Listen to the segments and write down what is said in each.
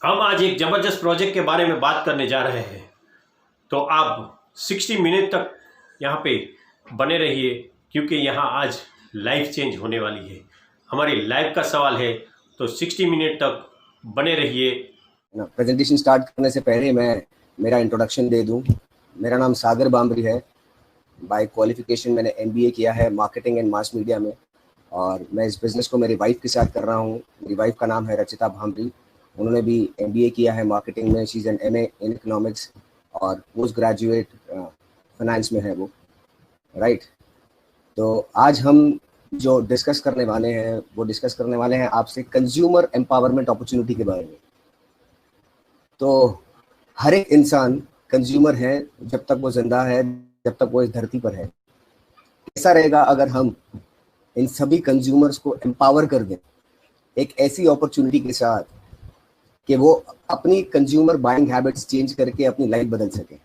हम आज एक ज़बरदस्त प्रोजेक्ट के बारे में बात करने जा रहे हैं। तो आप 60 मिनट तक यहाँ पे बने रहिए, क्योंकि यहाँ आज लाइफ चेंज होने वाली है। हमारी लाइफ का सवाल है, तो 60 मिनट तक बने रहिए। ना प्रेजेंटेशन स्टार्ट करने से पहले मैं मेरा इंट्रोडक्शन दे दूं। मेरा नाम सागर बामरी है। बाय क्वालिफिकेशन मैंने एमबीए किया है मार्केटिंग एंड मास मीडिया में, और मैं इस बिज़नेस को मेरी वाइफ के साथ कर रहा हूं। मेरी वाइफ का नाम है रचिता भामरी। उन्होंने भी एमबीए किया है मार्केटिंग में। She is an MA in economics और पोस्ट ग्रेजुएट फाइनेंस में है वो, राइट। तो आज हम जो डिस्कस करने वाले हैं वो डिस्कस करने वाले हैं आपसे कंज्यूमर एम्पावरमेंट अपॉर्चुनिटी के बारे में। तो हर एक इंसान कंज्यूमर है जब तक वो जिंदा है, जब तक वो इस धरती पर है। कैसा रहेगा अगर हम इन सभी कंज्यूमर्स को एम्पावर कर दें एक ऐसी अपॉर्चुनिटी के साथ कि वो अपनी कंज्यूमर बाइंग हैबिट्स चेंज करके अपनी लाइफ बदल सके।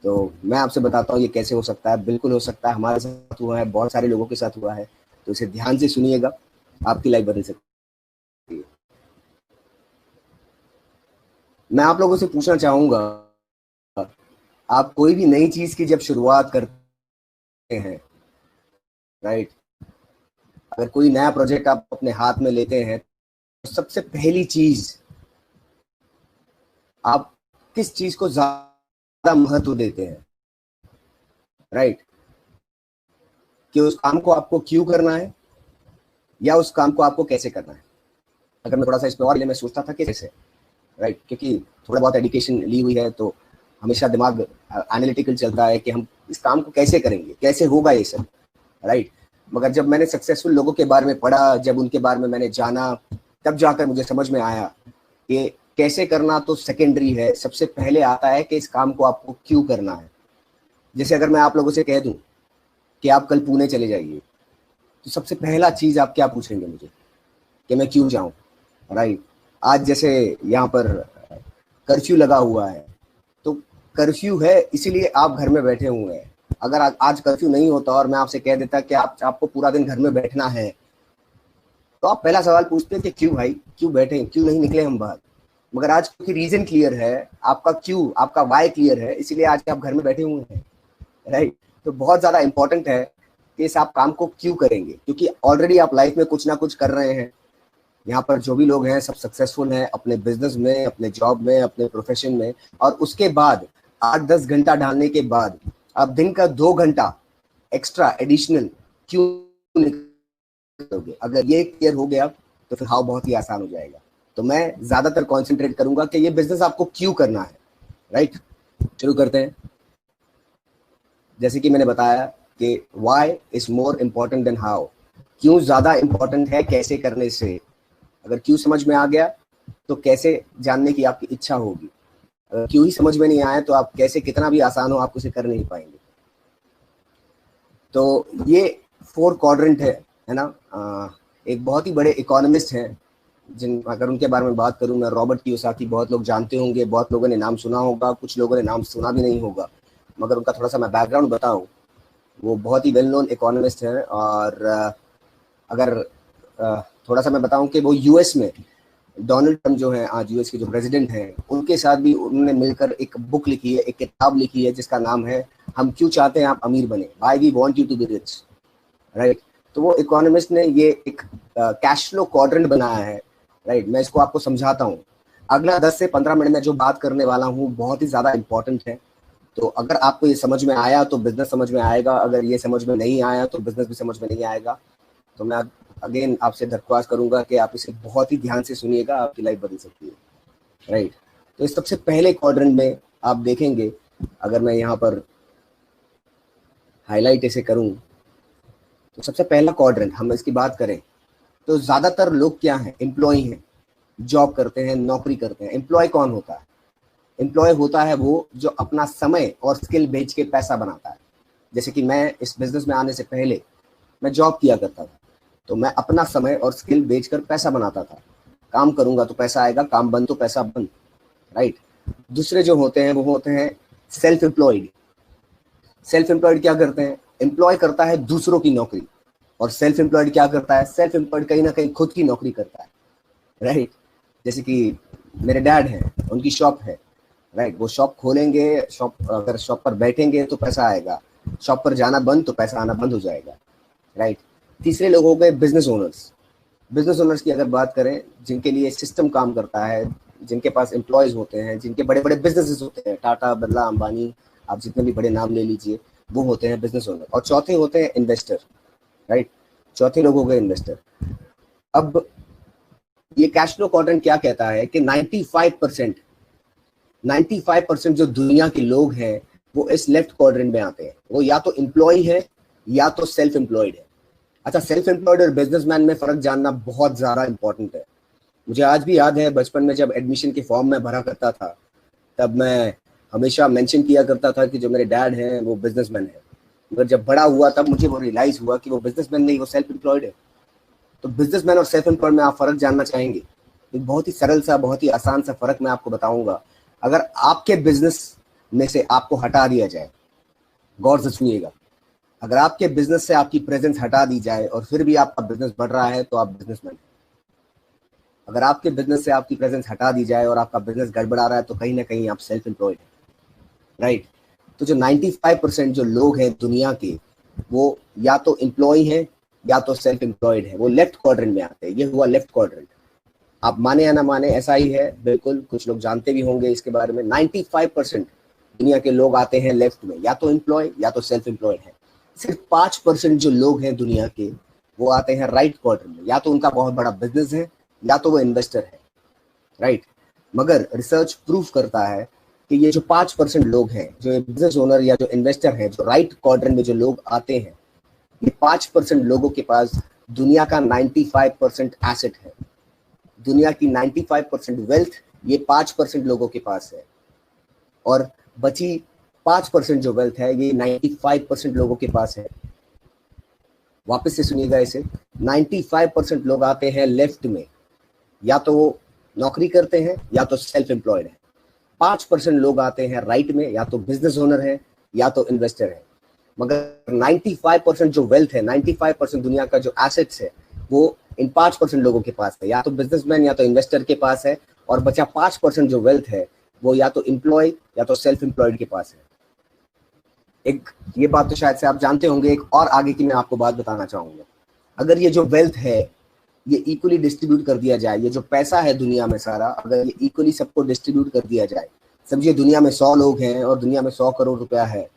तो मैं आपसे बताता हूँ ये कैसे हो सकता है। बिल्कुल हो सकता है, हमारे साथ हुआ है, बहुत सारे लोगों के साथ हुआ है। तो इसे ध्यान से सुनिएगा, आपकी लाइफ बदल सकती है। मैं आप लोगों से पूछना चाहूंगा, आप कोई भी नई चीज की जब शुरुआत करते हैं, राइट, अगर कोई नया प्रोजेक्ट आप अपने हाथ में लेते हैं तो सबसे पहली चीज आप किस चीज को ज्यादा महत्व देते हैं, राइट? कि उस काम को आपको क्यों करना है या उस काम को आपको कैसे करना है। अगर मैं थोड़ा सा इस पे और मैं सोचता था कि कैसे, राइट, क्योंकि थोड़ा बहुत एजुकेशन ली हुई है तो हमेशा दिमाग एनालिटिकल चलता है कि हम इस काम को कैसे करेंगे, कैसे होगा ये सब, राइट। मगर जब मैंने सक्सेसफुल लोगों के बारे में पढ़ा, जब उनके बारे में मैंने जाना, तब जाकर मुझे समझ में आया कि कैसे करना तो सेकेंडरी है। सबसे पहले आता है कि इस काम को आपको क्यों करना है। जैसे अगर मैं आप लोगों से कह दूं कि आप कल पुणे चले जाइए, तो सबसे पहला चीज आप क्या पूछेंगे मुझे कि मैं क्यों जाऊं, राइट। आज जैसे यहाँ पर कर्फ्यू लगा हुआ है, तो कर्फ्यू है इसीलिए आप घर में बैठे हुए हैं। अगर आज कर्फ्यू नहीं होता और मैं आपसे कह देता कि आपको पूरा दिन घर में बैठना है, तो आप पहला सवाल पूछते कि क्यों भाई, क्यों बैठे, क्यों नहीं निकले हम बाहर। मगर आज क्योंकि रीजन क्लियर है, आपका क्यों, आपका वाई क्लियर है, इसीलिए आज आप घर में बैठे हुए हैं, राइट। तो बहुत ज्यादा इंपॉर्टेंट है कि इस आप काम को क्यों करेंगे, क्योंकि ऑलरेडी आप लाइफ में कुछ ना कुछ कर रहे हैं। यहाँ पर जो भी लोग हैं सब सक्सेसफुल हैं अपने बिजनेस में, अपने जॉब में, अपने प्रोफेशन में। और उसके बाद 8-10 घंटा डालने के बाद आप दिन का 2 घंटा एक्स्ट्रा एडिशनल क्यों निकलोगे। अगर ये क्लियर हो गया तो फिर हाउ बहुत ही आसान हो जाएगा। तो मैं ज्यादातर कॉन्सेंट्रेट करूंगा कि ये बिजनेस आपको क्यों करना है, राइट। शुरू करते हैं। जैसे कि मैंने बताया कि why is more important than how. क्यों ज्यादा इंपॉर्टेंट है कैसे करने से। अगर क्यों समझ में आ गया तो कैसे जानने की आपकी इच्छा होगी। अगर क्यों ही समझ में नहीं आया तो आप कैसे, कितना भी आसान हो, आप उसे कर नहीं पाएंगे। तो ये 4 क्वाड्रेंट है ना। एक बहुत ही बड़े इकोनॉमिस्ट हैं, जिन अगर उनके बारे में बात करूं मैं, रॉबर्ट कियोसाकी। बहुत लोग जानते होंगे, बहुत लोगों ने नाम सुना होगा, कुछ लोगों ने नाम सुना भी नहीं होगा। मगर उनका थोड़ा सा मैं बैकग्राउंड बताऊं, वो बहुत ही वेल नोन इकोनॉमिस्ट हैं। और अगर थोड़ा सा मैं बताऊं कि वो यूएस में डोनाल्ड ट्रम्प जो है आज यूएस के जो प्रेसिडेंट हैं, उनके साथ भी उन्होंने मिलकर एक बुक लिखी है, एक किताब लिखी है जिसका नाम है हम क्यों चाहते हैं आप अमीर बने, why we want you to be rich, right. तो वो इकोनॉमिस्ट ने ये एक कैश फ्लो क्वाड्रेंट बनाया है, राइट। मैं इसको आपको समझाता हूँ। अगला 10 से 15 मिनट में जो बात करने वाला हूँ बहुत ही ज्यादा इंपॉर्टेंट है। तो अगर आपको ये समझ में आया तो बिजनेस समझ में आएगा, अगर ये समझ में नहीं आया तो बिजनेस भी समझ में नहीं आएगा। तो मैं अगेन आपसे दरख्वास्त करूंगा कि आप इसे बहुत ही ध्यान से सुनिएगा, आपकी लाइफ बदल सकती है, राइट। तो इस सबसे पहले क्वाड्रेंट में आप देखेंगे, अगर मैं यहाँ पर हाईलाइट इसे करूं, तो सबसे पहला क्वाड्रेंट हम इसकी बात करें तो ज्यादातर लोग क्या हैं, एम्प्लॉय हैं, जॉब करते हैं, नौकरी करते हैं। एम्प्लॉय कौन होता है? एम्प्लॉय होता है वो जो अपना समय और स्किल बेच के पैसा बनाता है। जैसे कि मैं इस बिजनेस में आने से पहले मैं जॉब किया करता था, तो मैं अपना समय और स्किल बेचकर पैसा बनाता था। काम करूंगा तो पैसा आएगा, काम बंद तो पैसा बंद, राइट। दूसरे जो होते हैं वो होते हैं सेल्फ एम्प्लॉयड। सेल्फ एम्प्लॉयड क्या करते हैं? एम्प्लॉय करता है दूसरों की नौकरी, और सेल्फ एम्प्लॉयड क्या करता है? सेल्फ एम्प्लॉयड कहीं ना कहीं खुद की नौकरी करता है, राइट। जैसे कि मेरे डैड हैं, उनकी शॉप है, राइट, वो शॉप खोलेंगे, शॉप अगर शॉप पर बैठेंगे तो पैसा आएगा, शॉप पर जाना बंद तो पैसा आना बंद हो जाएगा, राइट। तीसरे लोग हो गए बिजनेस ओनर्स। बिजनेस ओनर्स की अगर बात करें, जिनके लिए सिस्टम काम करता है, जिनके पास एम्प्लॉयज होते हैं, जिनके बड़े बड़े बिजनेसेस होते हैं, टाटा, बिरला, अंबानी, आप जितने भी बड़े नाम ले लीजिए, वो होते हैं बिजनेस ओनर। और चौथे होते हैं इन्वेस्टर, राइट, चौथे लोग हो गए इन्वेस्टर। अब ये कैश फ्लो क्वाड्रेंट क्या कहता है कि 95% जो दुनिया के लोग हैं वो इस लेफ्ट क्वाड्रेंट में आते हैं। वो या तो एम्प्लॉय है या तो सेल्फ एम्प्लॉयड है। अच्छा, सेल्फ एम्प्लॉयड और बिजनेसमैन में फर्क जानना बहुत ज्यादा इंपॉर्टेंट है। मुझे आज भी याद है, बचपन में जब एडमिशन के फॉर्म में भरा करता था, तब मैं हमेशा मेंशन किया करता था कि जो मेरे डैड हैं वो बिजनेसमैन है। मगर जब बड़ा हुआ तब मुझे वो रियलाइज हुआ कि वो बिजनेसमैन नहीं, वो सेल्फ एम्प्लॉयड है। तो बिजनेसमैन और सेल्फ एम्प्लॉयड में आप फर्क जानना चाहेंगे? एक बहुत ही सरल सा, बहुत ही आसान सा फर्क मैं आपको बताऊंगा। अगर आपके बिजनेस में से आपको हटा दिया जाए, गौर से सुनिएगा, अगर आपके बिजनेस से आपकी प्रेजेंस हटा दी जाए और फिर भी आपका बिजनेस बढ़ रहा है तो आप बिजनेसमैन हैं। अगर आपके बिजनेस से आपकी प्रेजेंस हटा दी जाए और आपका बिजनेस गड़बड़ा रहा है तो कहीं ना कहीं आप सेल्फ एम्प्लॉयड हैं, राइट। तो जो 95% जो लोग हैं दुनिया के, वो या तो एम्प्लॉय हैं या तो सेल्फ एम्प्लॉयड है, वो लेफ्ट क्वाड्रेंट में आते हैं। ये हुआ लेफ्ट क्वाड्रेंट। आप माने या ना माने, ऐसा ही है, बिल्कुल। कुछ लोग जानते भी होंगे इसके बारे में। 95% दुनिया के लोग आते हैं लेफ्ट में, या तो एम्प्लॉय या तो सेल्फ एम्प्लॉयड है। सिर्फ 5% जो लोग हैं दुनिया के, वो आते हैं राइट क्वाड्रेंट में, या तो उनका बहुत बड़ा बिजनेस है या तो वो इन्वेस्टर है, राइट। मगर रिसर्च प्रूफ करता है कि ये जो 5% लोग हैं, जो बिजनेस ओनर या जो इन्वेस्टर है, जो राइट क्वाड्रेंट में जो लोग आते हैं, ये 5% लोगों के पास दुनिया का 95% एसेट है। दुनिया की 95% वेल्थ ये 5% लोगों के पास है। और बची 5% जो वेल्थ है ये 95% लोगों के पास है। वापस से सुनिएगा इसे, 95% लोग आते हैं लेफ्ट में, या तो वो नौकरी करते हैं या तो सेल्फ एम्प्लॉयड है। 5% लोग आते हैं राइट में, या तो बिजनेस ओनर है या तो इन्वेस्टर है। मगर 95% जो वेल्थ है, 95% दुनिया का जो एसेट्स है, वो इन 5% लोगों के पास है, या तो बिजनेसमैन या तो इन्वेस्टर के पास है। और बचा 5% जो वेल्थ है, वो या तो एम्प्लॉय या तो सेल्फ एम्प्लॉयड के पास है। एक ये बात तो शायद से आप जानते होंगे। एक और आगे की मैं आपको बात बताना चाहूंगा। अगर ये जो वेल्थ है ये इक्वली डिस्ट्रीब्यूट कर दिया जाए, ये जो पैसा है दुनिया में सारा, अगर ये इक्वली सबको डिस्ट्रीब्यूट कर दिया जाए, समझिए दुनिया में 100 लोग हैं और दुनिया में 100 करोड़ रुपया है,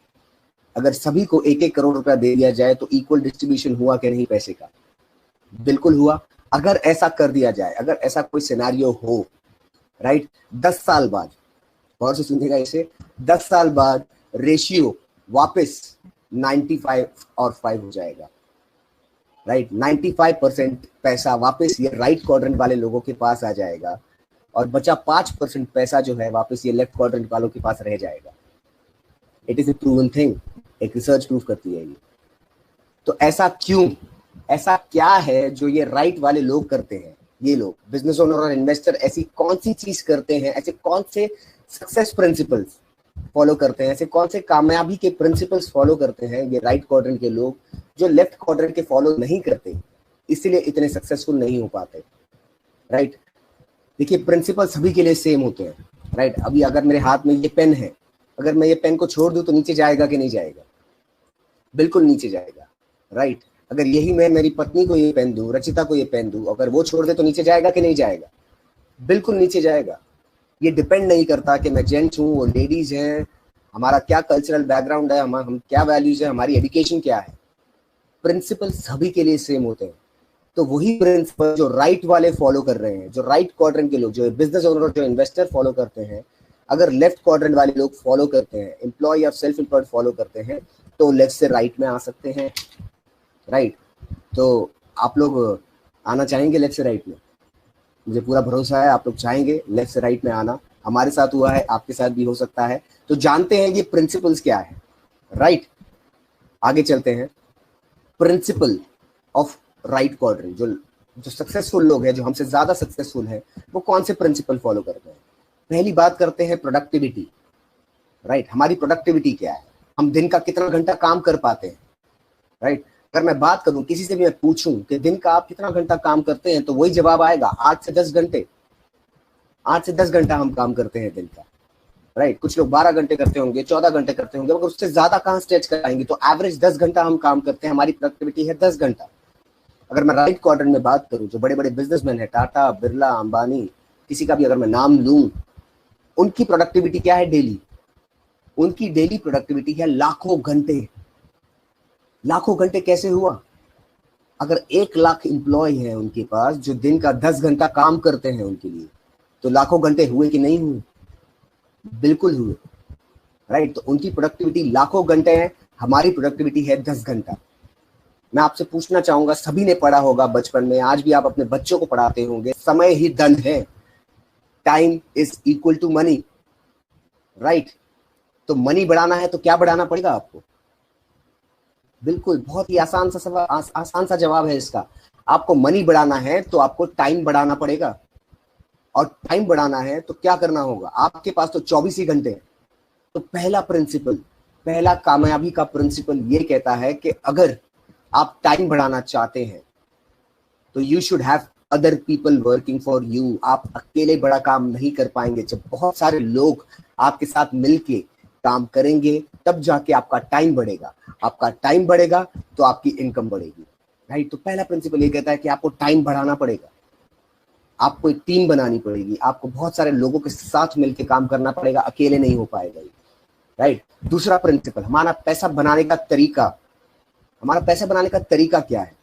अगर सभी को 1-1 करोड़ रुपया दे दिया जाए तो इक्वल डिस्ट्रीब्यूशन हुआ कि नहीं पैसे का? बिल्कुल हुआ। अगर ऐसा कर दिया जाए, अगर ऐसा कोई सिनेरियो हो, राइट, 10 साल बाद, और से सुनिएगा इसे, 10 साल बाद रेशियो वापस 95 और 5 हो जाएगा, राइट। 95% पैसा वापस ये राइट क्वाड्रेंट वाले लोगों के पास आ जाएगा और बचा 5% पैसा जो है वापस ये लेफ्ट क्वाड्रेंट वालों के पास रह जाएगा। It is a proven thing, एक रिसर्च प्रूफ करती है ये। तो ऐसा क्यों, ऐसा क्या है जो ये राइट वाले लोग करते हैं? ये लोग बिजनेस ओनर और इन्वेस्टर ऐसी कौन सी चीज करते हैं, ऐसे कौन से सक्सेस प्रिंसिपल्स फॉलो करते हैं, ऐसे कौन से कामयाबी के प्रिंसिपल्स फॉलो करते हैं ये राइट क्वाड्रेंट के लोग, जो लेफ्ट क्वाड्रेंट के फॉलो नहीं करते, इसीलिए इतने सक्सेसफुल नहीं हो पाते, राइट। देखिए, प्रिंसिपल सभी के लिए सेम होते हैं, राइट। अभी अगर मेरे हाथ में ये पेन है, अगर मैं ये पेन को छोड़ दूं तो नीचे जाएगा कि नहीं जाएगा? बिल्कुल नीचे जाएगा, राइट। अगर यही मैं मेरी पत्नी को ये पेन दूं, रचिता को ये पेन दूं, अगर वो छोड़ दे तो नीचे जाएगा कि नहीं जाएगा? बिल्कुल नीचे जाएगा। ये डिपेंड नहीं करता कि मैं जेंट्स हूँ, वो लेडीज हैं, हमारा क्या कल्चरल बैकग्राउंड है, हम क्या वैल्यूज है, हमारी एजुकेशन क्या है। प्रिंसिपल सभी के लिए सेम होते हैं। तो वही प्रिंसिपल जो राइट वाले फॉलो कर रहे हैं, जो राइट क्वाड्रेंट के लोग, जो बिजनेस ओनर और जो इन्वेस्टर फॉलो करते हैं, अगर लेफ्ट क्वाड्रेंट वाले लोग फॉलो करते हैं, एम्प्लॉय या सेल्फ एम्प्लॉयड फॉलो करते हैं, तो लेफ्ट से राइट में आ सकते हैं, राइट। तो आप लोग आना चाहेंगे लेफ्ट से राइट में? मुझे पूरा भरोसा है आप लोग चाहेंगे लेफ्ट से राइट में आना। हमारे साथ हुआ है, आपके साथ भी हो सकता है। तो जानते हैं ये प्रिंसिपल्स क्या है, राइट। आगे चलते हैं। प्रिंसिपल ऑफ राइट क्वाड्रेंट, जो सक्सेसफुल लोग हैं, जो हमसे ज्यादा सक्सेसफुल हैं, वो कौन से प्रिंसिपल फॉलो करते हैं? पहली बात करते हैं प्रोडक्टिविटी, राइट। हमारी प्रोडक्टिविटी क्या है, हम दिन का कितना घंटा काम कर पाते हैं, राइट। अगर मैं बात करूं, किसी से भी मैं पूछूं कि दिन का आप कितना घंटा काम करते हैं, तो वही जवाब आएगा, 8 से 10 घंटे। 8 से 10 घंटा हम काम करते हैं दिन का, राइट। कुछ लोग 12 घंटे करते होंगे, 14 घंटे करते होंगे, मगर उससे ज्यादा कहाँ स्ट्रेच कर पाएंगे। तो एवरेज 10 घंटा हम काम करते हैं, हमारी प्रोडक्टिविटी है 10 घंटा। अगर मैं राइट क्वाड्रेंट में बात करूं, जो बड़े बड़े बिजनेसमैन है, टाटा, बिरला, अंबानी, किसी का भी अगर मैं नाम लूं, उनकी प्रोडक्टिविटी क्या है डेली? उनकी डेली प्रोडक्टिविटी है लाखों घंटे। लाखों घंटे कैसे हुआ? अगर 1 लाख एम्प्लॉय है उनके पास जो दिन का 10 घंटा काम करते हैं उनके लिए, तो लाखों घंटे हुए कि नहीं हुए? बिल्कुल हुए, राइट। तो उनकी प्रोडक्टिविटी लाखों घंटे है, हमारी प्रोडक्टिविटी है 10 घंटा। मैं आपसे पूछना चाहूंगा, सभी ने पढ़ा होगा बचपन में, आज भी आप अपने बच्चों को पढ़ाते होंगे, समय ही धन है, time is equal to money, right. तो मनी बढ़ाना है तो क्या बढ़ाना पड़ेगा आपको? बिल्कुल, बहुत ही आसान सा जवाब है इसका। आपको मनी बढ़ाना है तो आपको टाइम बढ़ाना पड़ेगा, और टाइम बढ़ाना है तो क्या करना होगा? आपके पास तो 24 ही घंटे हैं। तो पहला प्रिंसिपल, पहला कामयाबी का प्रिंसिपल ये कहता है कि अगर आप टाइम बढ़ाना चाहते हैं तो you should have other people working for you. आप अकेले बड़ा काम नहीं कर पाएंगे। जब बहुत सारे लोग आपके साथ मिलके काम करेंगे तब जाके आपका टाइम बढ़ेगा। आपका टाइम बढ़ेगा तो आपकी इनकम बढ़ेगी, राइट। तो पहला प्रिंसिपल ये कहता है कि आपको टाइम बढ़ाना पड़ेगा, आपको एक टीम बनानी पड़ेगी, आपको बहुत सारे लोगों के साथ मिलकर काम करना पड़ेगा, अकेले नहीं हो पाएगा, राइट। दूसरा प्रिंसिपल, हमारा पैसा बनाने का तरीका। हमारा पैसा बनाने का तरीका क्या है?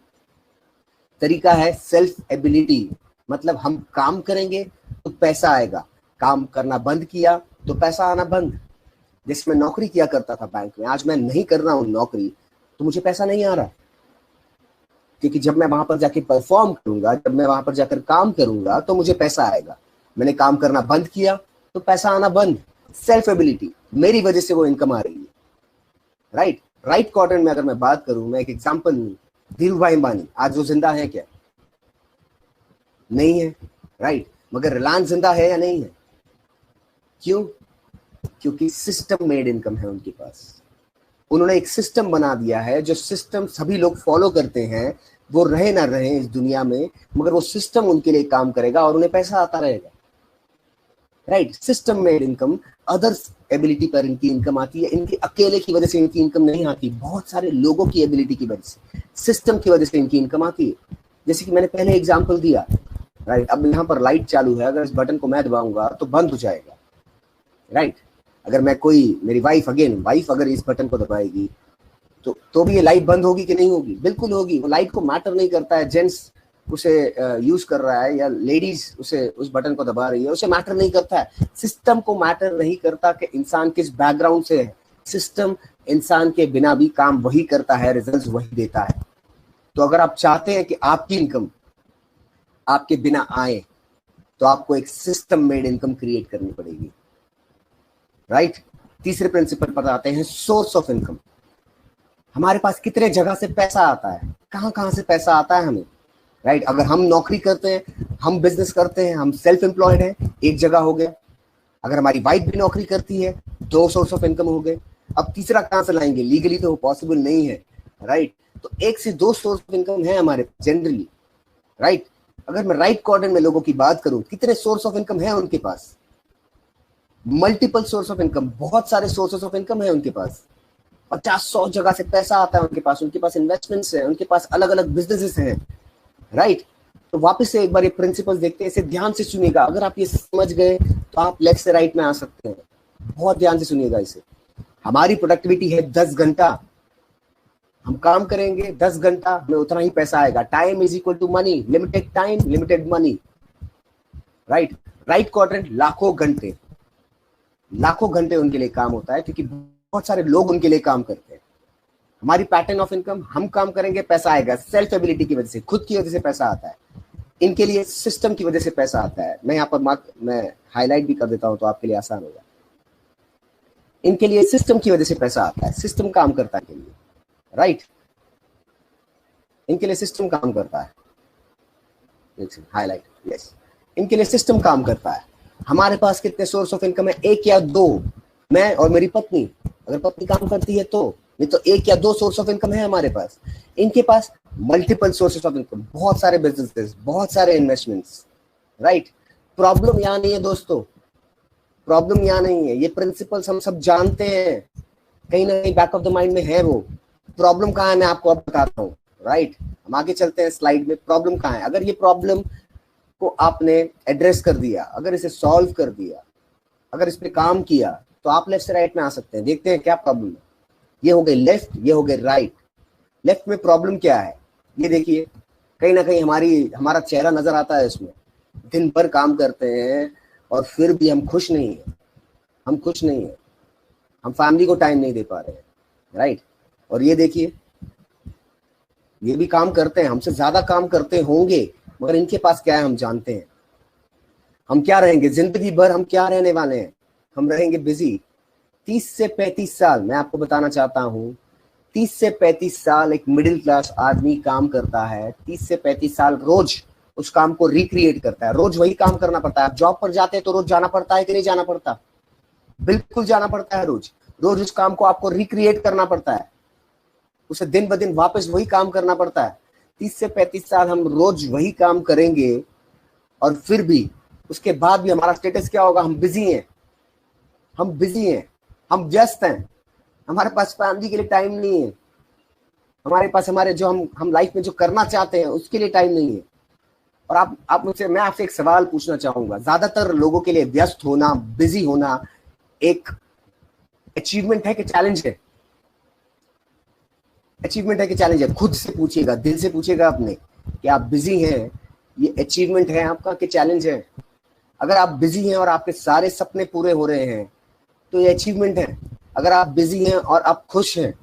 तरीका है सेल्फ एबिलिटी। मतलब हम काम करेंगे तो पैसा आएगा, काम करना बंद किया तो पैसा आना बंद। जैसे मैं नौकरी किया करता था बैंक में, आज मैं नहीं कर रहा हूं नौकरी, तो मुझे पैसा नहीं आ रहा, क्योंकि जब मैं वहां पर जाके परफॉर्म करूंगा, जब मैं वहां पर जाकर काम करूंगा तो मुझे पैसा आएगा। मैंने काम करना बंद किया तो पैसा आना बंद। सेल्फ एबिलिटी, मेरी वजह से वो इनकम आ रही है, राइट। राइट क्वाड्रेंट में अगर मैं बात करूं, मैं एक एग्जांपल लूं, धीरू भाई अंबानी आज वो जिंदा है क्या? नहीं है, राइट। मगर रिलायंस जिंदा है या नहीं है? क्यों? क्योंकि सिस्टम मेड इनकम है उनके पास। उन्होंने एक सिस्टम बना दिया है, जो सिस्टम सभी लोग फॉलो करते हैं, वो रहे ना रहे इस दुनिया में, मगर वो सिस्टम उनके लिए काम करेगा और उन्हें पैसा आता रहेगा, right. System made income, others ability पर इनकी इनकम आती है। इनके अकेले की वजह से इनकी इनकम नहीं आती, बहुत सारे लोगों की एबिलिटी की वजह से, सिस्टम की वजह से इनकी इनकम आती है। जैसे कि मैंने पहले एग्जांपल दिया, राइट। अब यहाँ पर लाइट चालू है, अगर इस बटन को मैं दबाऊंगा तो बंद हो जाएगा, राइट। अगर मैं मेरी वाइफ अगर इस बटन को दबाएगी तो भी ये लाइट बंद होगी कि नहीं होगी? बिल्कुल होगी। वो लाइट को मैटर नहीं करता है जेंट्स उसे यूज कर रहा है या लेडीज उसे उस बटन को दबा रही है, उसे मैटर नहीं करता है। सिस्टम को मैटर नहीं करता कि इंसान किस बैकग्राउंड से है। सिस्टम इंसान के बिना भी काम वही करता है, रिजल्ट वही देता है। तो अगर आप चाहते हैं कि आपकी इनकम आपके बिना आए, तो आपको एक सिस्टम मेड इनकम क्रिएट करनी पड़ेगी, राइट। तीसरे प्रिंसिपल पर आते हैं, सोर्स ऑफ इनकम। हमारे पास कितने जगह से पैसा आता है, कहां से पैसा आता है हमें, राइट। अगर हम नौकरी करते हैं, हम बिजनेस करते हैं, हम सेल्फ एम्प्लॉयड हैं, एक जगह हो गया। अगर हमारी वाइफ भी नौकरी करती है, 2 सोर्स ऑफ इनकम हो गए। अब तीसरा कहां से लाएंगे? लीगली तो पॉसिबल नहीं है, राइट। तो 1 से 2 सोर्स ऑफ इनकम है हमारे जनरली, राइट। अगर मैं राइट क्वाड्रेंट में लोगों की बात करूं, कितने सोर्स ऑफ इनकम है उनके पास? मल्टीपल सोर्स ऑफ इनकम, बहुत सारे सोर्सेस ऑफ इनकम है उनके पास। 50-100 जगह से पैसा आता है उनके पास इन्वेस्टमेंट्स है, उनके पास अलग अलग बिजनेसेस हैं, राइट। तो वापस से एक बार ये प्रिंसिपल्स देखते हैं, इसे ध्यान से सुनिएगा। अगर आप ये समझ गए तो आप लेफ्ट से राइट में आ सकते हैं। बहुत ध्यान से सुनिएगा इसे। हमारी प्रोडक्टिविटी है 10 घंटा, हम काम करेंगे 10 घंटा, हमें उतना ही पैसा आएगा। Time is equal to money, limited time limited money, right. Right quadrant, लाखों घंटे उनके लिए काम होता है, क्योंकि बहुत सारे लोग उनके लिए काम करते हैं। हमारी पैटर्न ऑफ इनकम, हम काम करेंगे पैसा आएगा, सेल्फ एबिलिटी की वजह से, खुद की वजह से पैसा आता है। इनके लिए सिस्टम की वजह से पैसा आता है। मैं यहाँ पर मैं हाईलाइट भी कर देता हूं तो आपके लिए आसान होगा। इनके लिए सिस्टम की वजह से पैसा आता है, सिस्टम काम करता है इनके लिए, राइट। इनके लिए सिस्टम काम करता है, हाईलाइट, यस। इनके लिए सिस्टम काम करता है। हमारे पास कितने सोर्स ऑफ इनकम है? 1 या 2। मैं और मेरी पत्नी, अगर पत्नी काम करती है तो, नहीं तो 1 या 2 सोर्स ऑफ इनकम है हमारे पास। इनके पास मल्टीपल सोर्सेस ऑफ इनकम, बहुत सारे बिजनेसेस, बहुत सारे इन्वेस्टमेंट्स, राइट। प्रॉब्लम यहाँ नहीं है दोस्तों, प्रॉब्लम यहाँ नहीं है। ये प्रिंसिपल्स हम सब जानते हैं, कहीं ना कहीं बैक ऑफ द माइंड में है वो। प्रॉब्लम कहाँ है मैं आपको अब बताता हूँ, राइट। हम आगे चलते हैं स्लाइड में। प्रॉब्लम कहाँ है? अगर ये प्रॉब्लम को आपने एड्रेस कर दिया, अगर इसे सॉल्व कर दिया, अगर इस पे काम किया, तो आप लेफ्ट से राइट में आ सकते हैं। देखते हैं क्या प्रॉब्लम है। ये हो गई लेफ्ट, ये हो गई राइट। लेफ्ट में प्रॉब्लम क्या है ये देखिए, कहीं ना कहीं हमारा चेहरा नजर आता है इसमें। दिन भर काम करते हैं और फिर भी हम खुश नहीं है, हम खुश नहीं है, हम फैमिली को टाइम नहीं दे पा रहे हैं, राइट। और ये देखिए, ये भी काम करते हैं, हमसे ज्यादा काम करते होंगे, मगर इनके पास क्या है हम जानते हैं। हम क्या रहेंगे जिंदगी भर, हम क्या रहने वाले हैं? हम रहेंगे बिजी। 30 से 35 साल मैं आपको बताना चाहता हूँ, 30 से 35 साल एक मिडिल क्लास आदमी काम करता है। 30 से 35 साल रोज उस काम को रिक्रिएट करता है, रोज वही काम करना पड़ता है। आप जॉब पर जाते हैं तो रोज जाना पड़ता है कि नहीं जाना पड़ता? बिल्कुल जाना पड़ता है। रोज रोज उस काम को आपको रिक्रिएट करना पड़ता है, उसे दिन ब दिन वापस वही काम करना पड़ता है। 30 से 35 साल हम रोज वही काम करेंगे और फिर भी उसके बाद भी हमारा स्टेटस क्या होगा? हम बिजी हैं, हम बिजी हैं, हम व्यस्त हैं, हमारे पास फैमिली के लिए टाइम नहीं है, हमारे पास हमारे जो हम लाइफ में जो करना चाहते हैं उसके लिए टाइम नहीं है। और आप मुझसे, मैं आपसे एक सवाल पूछना चाहूंगा, ज्यादातर लोगों के लिए व्यस्त होना, बिजी होना एक अचीवमेंट है कि चैलेंज है? अचीवमेंट है कि चैलेंज है? खुद से पूछिएगा, दिल से पूछिएगा अपने कि आप बिजी हैं, ये अचीवमेंट है आपका कि चैलेंज है? अगर आप बिजी हैं और आपके सारे सपने पूरे हो रहे हैं तो ये अचीवमेंट है। अगर आप बिजी हैं और आप खुश हैं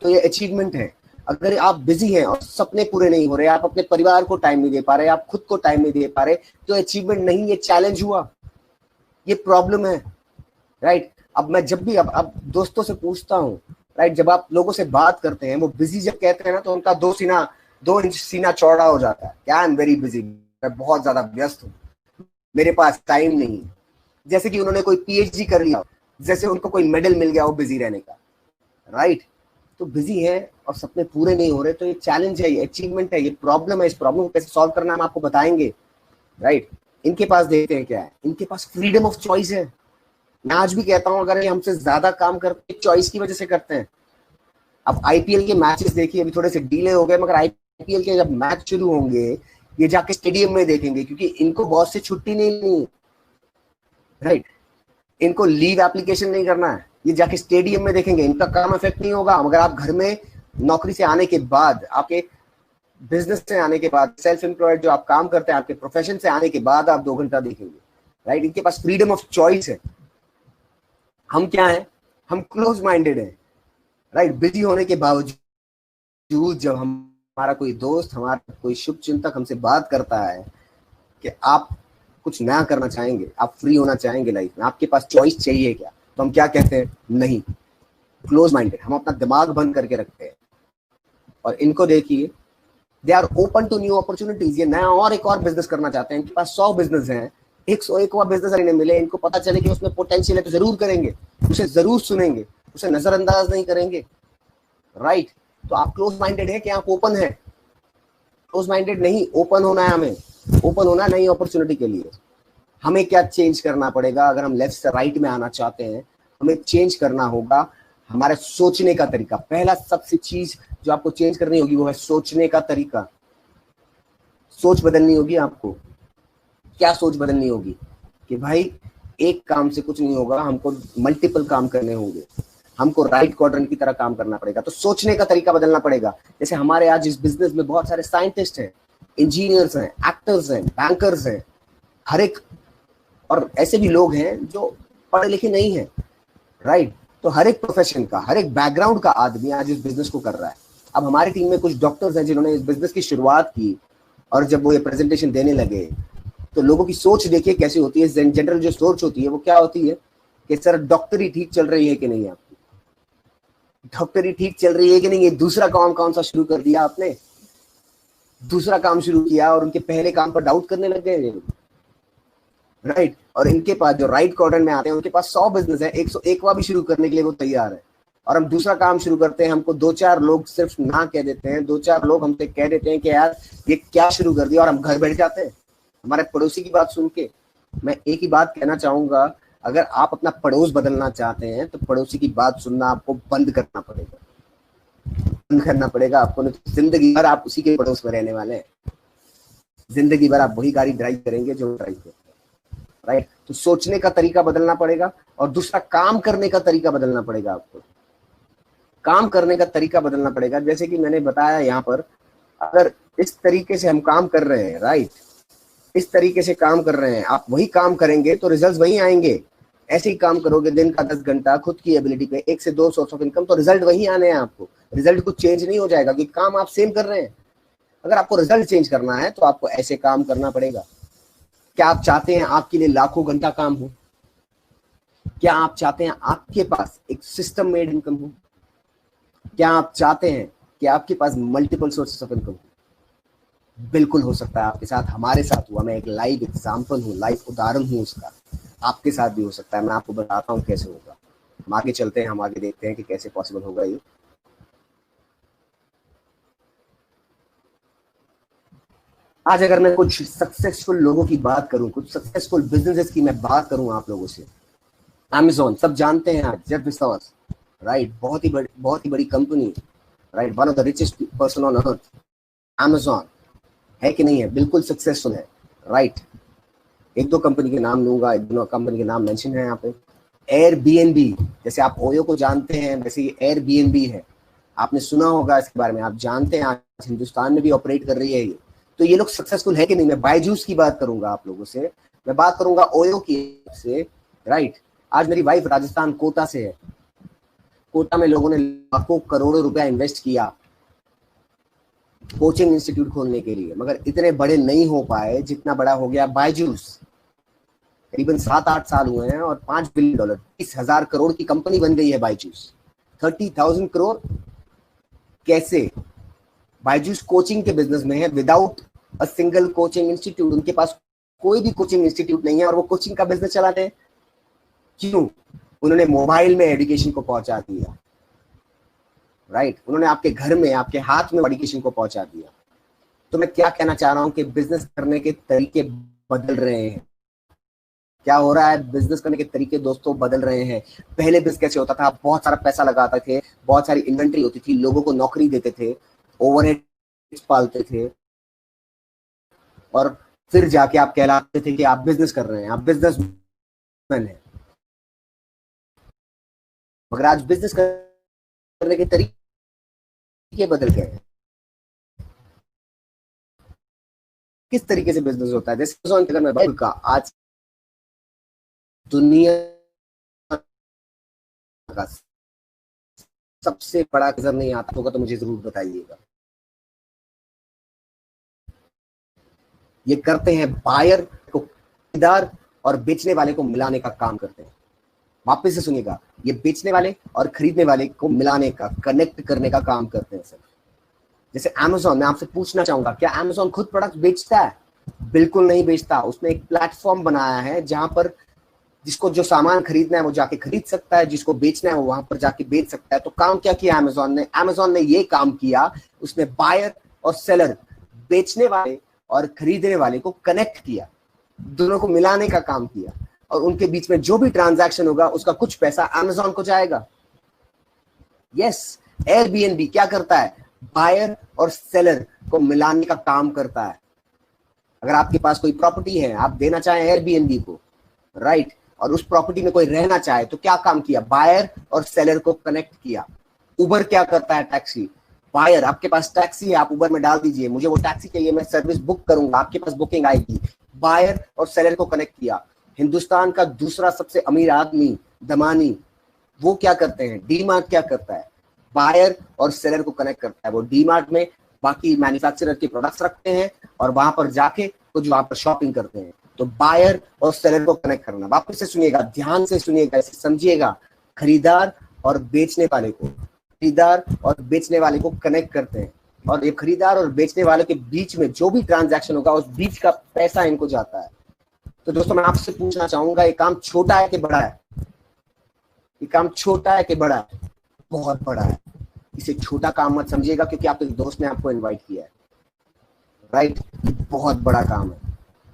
तो ये अचीवमेंट है। अगर आप बिजी हैं और सपने पूरे नहीं हो रहे, आप अपने परिवार को टाइम नहीं दे पा रहे, आप खुद को टाइम नहीं दे पा रहे, तो अचीवमेंट नहीं, ये चैलेंज हुआ, ये प्रॉब्लम है, राइट। अब मैं जब भी अब दोस्तों से पूछता हूँ, राइट, जब आप लोगों से बात करते हैं, वो बिजी जब कहते हैं ना, तो उनका 2 इंच सीना चौड़ा हो जाता है। क्या? आई एम वेरी बिजी, मैं बहुत ज्यादा व्यस्त हूँ, मेरे पास टाइम नहीं है। जैसे कि उन्होंने कोई पीएचडी कर लिया, जैसे उनको कोई मेडल मिल गया हो बिजी रहने का, राइट। तो बिजी है और सपने पूरे नहीं हो रहे, तो ये चैलेंज है, ये अचीवमेंट है, ये प्रॉब्लम है। इस प्रॉब्लम को कैसे सॉल्व करना हम आपको बताएंगे, राइट। इनके पास देखते हैं क्या है, इनके पास फ्रीडम ऑफ चॉइस है। मैं आज भी कहता हूं, अगर ये हमसे ज्यादा काम करते चॉइस की वजह से करते हैं। अब आईपीएल के मैचेस देखिए, अभी थोड़े से डिले हो गए, मगर आईपीएल के जब मैच शुरू होंगे ये जाके स्टेडियम में देखेंगे, क्योंकि इनको बॉस से छुट्टी नहीं, राइट। इनको लीव एप्लीकेशन नहीं करना है, ये जाके स्टेडियम में देखेंगे, इनका काम इफेक्ट नहीं होगा। मगर आप घर में नौकरी से आने के बाद, आपके बिजनेस से आने के बाद, सेल्फ एम्प्लॉयड जो आप काम करते हैं, आपके प्रोफेशन से आने के बाद आप 2 घंटा देखेंगे, राइट। इनके पास फ्रीडम ऑफ चॉइस है। हम क्या है? हम क्लोज माइंडेड है, राइट। बिजी होने के बावजूद जब हमारा कोई दोस्त, हमारा कोई शुभ चिंतक हमसे बात करता है कि आप कुछ नया करना चाहेंगे, आप फ्री होना चाहेंगे लाइफ में, आपके पास चॉइस चाहिए क्या, तो हम क्या कहते हैं? नहीं, क्लोज माइंडेड, हम अपना दिमाग बंद करके रखते हैं। और इनको देखिए, they are open to new opportunities. ये नया और एक और बिजनेस करना चाहते हैं, इनके पास 100 बिजनेस हैं, 101वां बिजनेस इन्हें मिले, इनको पता चले कि उसमें पोटेंशियल है तो जरूर करेंगे, उसे जरूर सुनेंगे, उसे नजरअंदाज नहीं करेंगे, राइट। तो आप क्लोज माइंडेड है कि आप ओपन है? क्लोज माइंडेड नहीं, ओपन होना है हमें, ओपन होना है नई अपॉर्चुनिटी के लिए। हमें क्या चेंज करना पड़ेगा? अगर हम लेफ्ट से राइट में आना चाहते हैं, हमें चेंज करना होगा हमारे सोचने का तरीका। पहला सबसे चीज जो आपको चेंज करनी होगी वो है सोचने का तरीका। सोच बदलनी होगी आपको। क्या सोच बदलनी होगी? कि भाई एक काम से कुछ नहीं होगा, हमको मल्टीपल काम करने होंगे, हमको राइट क्वाड्रेंट की तरह काम करना पड़ेगा। तो सोचने का तरीका बदलना पड़ेगा। जैसे हमारे आज इस बिजनेस में बहुत सारे साइंटिस्ट हैं, इंजीनियर्स हैं, एक्टर्स हैं, बैंकर्स हैं, हर एक, और ऐसे भी लोग हैं जो पढ़े लिखे नहीं हैं, राइट। तो हर एक प्रोफेशन का, हर एक बैकग्राउंड का आदमी आज इस बिजनेस को कर रहा है। अब हमारी टीम में कुछ डॉक्टर्स हैं जिन्होंने इस बिजनेस की शुरुआत की, और जब वो ये प्रेजेंटेशन देने लगे तो लोगों की सोच देखिए कैसी होती है। जनरल जो सोच होती है वो क्या होती है कि सर डॉक्टरी ठीक चल रही है कि नहीं, आपकी डॉक्टरी ठीक चल रही है कि नहीं, ये दूसरा काम कौन सा शुरू कर दिया आपने, दूसरा काम शुरू किया और उनके पहले काम पर डाउट करने लग गए, राइट। और इनके पास जो राइट क्वाड्रेंट में आते हैं उनके पास 100 बिजनेस है, 101वां भी शुरू करने के लिए वो तैयार है। और हम दूसरा काम शुरू करते हैं, हमको 2-4 लोग सिर्फ ना कह देते हैं, 2-4 लोग हमसे कह देते हैं कि यार ये क्या शुरू कर दिया, और हम घर बैठ जाते हैं हमारे पड़ोसी की बात सुन के, मैं एक ही बात कहना चाहूंगा, अगर आप अपना पड़ोस बदलना चाहते हैं तो पड़ोसी की बात सुनना आपको बंद करना पड़ेगा, बंद करना पड़ेगा आपको, नहीं तो जिंदगी भर आप उसी के पड़ोस में रहने वाले हैं। जिंदगी भर आप वही गाड़ी ड्राइव करेंगे जो ड्राइव करते हैं, राइट। तो सोचने का तरीका बदलना पड़ेगा, और दूसरा काम करने का तरीका बदलना पड़ेगा आपको, काम करने का तरीका बदलना पड़ेगा। जैसे कि मैंने बताया यहाँ पर, अगर इस तरीके से हम काम कर रहे हैं, राइट, इस तरीके से काम कर रहे हैं, आप वही काम करेंगे तो रिजल्ट्स वही आएंगे। ऐसे ही काम करोगे दिन का 10 घंटा खुद की एबिलिटी पे, 1 से 2 सोर्स ऑफ इनकम, तो रिजल्ट वही आने हैं आपको। रिजल्ट कुछ चेंज नहीं हो जाएगा क्योंकि काम आप सेम कर रहे हैं। अगर आपको रिजल्ट चेंज करना है तो आपको ऐसे काम करना पड़ेगा। क्या आप चाहते हैं आपके लिए लाखों घंटा काम हो? क्या आप चाहते हैं आपके पास एक सिस्टम मेड इनकम हो? क्या आप चाहते हैं कि आपके पास मल्टीपल सोर्सेस ऑफ इनकम हो? बिल्कुल हो सकता है आपके साथ, हमारे साथ हुआ। मैं एक लाइव एग्जांपल हूँ, लाइव उदाहरण हूँ उसका। आपके साथ भी हो सकता है, मैं आपको बताता हूँ कैसे होगा। हम आगे चलते हैं, हम आगे देखते हैं कि कैसे पॉसिबल होगा ये। आज अगर मैं कुछ सक्सेसफुल लोगों की बात करूं, कुछ सक्सेसफुल बिजनेसेस की मैं बात करूं आप लोगों से, Amazon सब जानते हैं आज, जेफ बेजोस, राइट, बहुत ही बड़ी company, right, one of the richest person on earth. Amazon है कि नहीं है? बिल्कुल सक्सेसफुल है, राइट। एक दो कंपनी के नाम लूंगा, एक दो कंपनी के नाम मेंशन है यहाँ पे। Airbnb, जैसे आप ओयो को जानते हैं वैसे ये Airbnb है, आपने सुना होगा इसके बारे में, आप जानते हैं आज हिंदुस्तान में भी ऑपरेट कर रही है ये। तो ये लोग सक्सेसफुल है कि नहीं? मैं बायजूस की बात करूंगा आप लोगों से, मैं बात करूंगा ओयो की से, राइट। आज मेरी वाइफ राजस्थान कोटा से है। कोटा में लोगों ने लाखों करोड़ों रुपया इन्वेस्ट किया कोचिंग इंस्टीट्यूट खोलने के लिए, मगर इतने बड़े नहीं हो पाए जितना बड़ा हो गया बायजूस। करीबन 7-8 साल हुए हैं और $5 बिलियन, 30,000 करोड़ की कंपनी बन गई है बायजूस। 30,000 करोड़ कैसे? बायजूस कोचिंग के बिजनेस में है, without a single coaching institute. उनके पास कोई भी कोचिंग इंस्टीट्यूट नहीं है और वो कोचिंग का बिजनेस चलाते हैं। क्यों? उन्होंने मोबाइल में एजुकेशन को पहुंचा दिया, राइट। उन्होंने आपके घर में, आपके हाथ में एजुकेशन को पहुंचा दिया। तो मैं क्या कहना चाह रहा हूं कि बिजनेस करने के तरीके बदल रहे हैं। क्या हो रहा है? बिजनेस करने के तरीके दोस्तों बदल रहे हैं। पहले बिजनेस कैसे होता था? आप बहुत सारा पैसा लगाते थे, बहुत सारी इन्वेंट्री होती थी, लोगों को नौकरी देते थे, ओवरहेड पालते थे, और फिर जाके आप कहलाते थे कि आप बिजनेस कर रहे हैं, आप बिजनेसमैन हैं। मगर आज बिजनेस करने के तरीके बदल गए हैं। किस तरीके से बिजनेस होता है? जैसे अगर मैं बाइक का, आज दुनिया का सबसे बड़ा नजर नहीं आता होगा तो मुझे जरूर बताइएगा। ये करते हैं बायर को, खरीदार और बेचने वाले को मिलाने का काम करते हैं। वापस से सुनिएगा, ये बेचने वाले और खरीदने वाले को मिलाने का, कनेक्ट करने का काम करते हैं सर। जैसे Amazon, मैं आपसे पूछना चाहूंगा, क्या Amazon खुद प्रोडक्ट बेचता है? बिल्कुल नहीं बेचता। उसने एक प्लेटफॉर्म बनाया है जहां पर जिसको जो सामान खरीदना है वो जाके खरीद सकता है, जिसको बेचना है वो वहां पर जाके बेच सकता है। तो काम क्या किया Amazon ने ये काम किया, उसने बायर और सेलर, बेचने वाले और खरीदने वाले को कनेक्ट किया, दोनों को मिलाने का काम किया, और उनके बीच में जो भी ट्रांजैक्शन होगा उसका कुछ पैसा Amazon को जाएगा। यस, Airbnb क्या करता है? बायर और सेलर को मिलाने का काम करता है। अगर आपके पास कोई प्रॉपर्टी है, आप देना चाहें Airbnb को, राइट, और उस प्रॉपर्टी में कोई रहना चाहे, तो क्या काम किया? बायर और सेलर को कनेक्ट किया। उबर क्या करता है? टैक्सी। बायर, आपके पास टैक्सी है, आप उबर में डाल दीजिए, मुझे वो टैक्सी चाहिए, मैं सर्विस बुक करूंगा, आपके पास बुकिंग आएगी। बायर और सेलर को कनेक्ट किया। हिंदुस्तान का दूसरा सबसे अमीर आदमी दमानी, वो क्या करते हैं? डीमार्ट क्या करता है? बायर और सेलर को कनेक्ट करता है। वो डीमार्ट में बाकी मैन्युफैक्चरर के प्रोडक्ट्स रखते हैं और वहां पर जाके कुछ वहां पर शॉपिंग करते हैं। तो बायर और सेलर को कनेक्ट करना। वापस से सुनिएगा, ध्यान से सुनिएगा, इसे समझिएगा। खरीदार और बेचने वाले को, खरीदार और बेचने वाले को कनेक्ट करते हैं, और ये खरीदार और बेचने वाले के बीच में जो भी ट्रांजैक्शन होगा उस बीच का पैसा इनको जाता है। तो दोस्तों मैं आपसे पूछना चाहूंगा, ये काम छोटा है कि बड़ा है? ये काम छोटा है कि बड़ा है? बहुत बड़ा है। इसे छोटा काम मत समझिएगा क्योंकि आपके दोस्त ने आपको इनवाइट किया है, राइट। बहुत बड़ा काम है।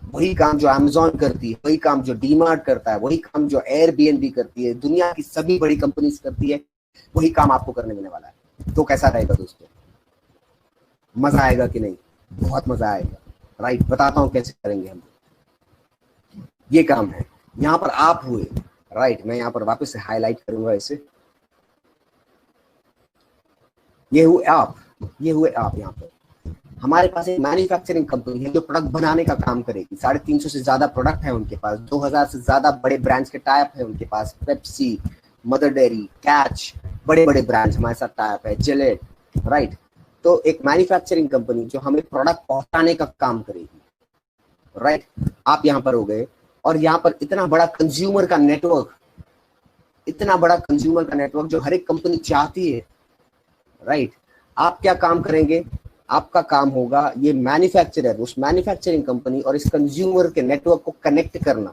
वही काम जो अमेजोन करती है, वही काम जो डीमार्ट करता है, वही काम जो एयरबीएनबी करती है, दुनिया की सभी बड़ी कंपनीज करती है, वही काम आपको करने मिलने वाला है। तो कैसा रहेगा दोस्तों? मजा आएगा कि नहीं? बहुत मजा आएगा, राइट। बताता हूं कैसे करेंगे हम। ये काम है, यहां पर आप हुए, राइट। मैं यहां पर वापस से हाईलाइट करूंगा इसे। ये हुए आप, ये हुए आप। यहाँ पर हमारे पास एक मैन्युफैक्चरिंग कंपनी है जो प्रोडक्ट बनाने का काम करेगी। 350 से ज्यादा प्रोडक्ट है उनके पास, 2000 से ज्यादा बड़े ब्रांड्स के टाइप है उनके पास। पेप्सी, मदर डेयरी, कैच, बड़े बड़े ब्रांड्स हमारे साथ टाइप है, जिलेट, राइट। तो एक मैन्युफैक्चरिंग कंपनी जो हमें प्रोडक्ट पहुंचाने का काम करेगी, राइट। आप यहाँ पर हो गए, और यहाँ पर इतना बड़ा कंज्यूमर का नेटवर्क, इतना बड़ा कंज्यूमर का नेटवर्क जो हर एक कंपनी चाहती है, राइट। आप क्या काम करेंगे? आपका काम होगा ये मैन्युफैक्चरर, उस मैन्युफैक्चरिंग कंपनी और इस कंज्यूमर के नेटवर्क को कनेक्ट करना।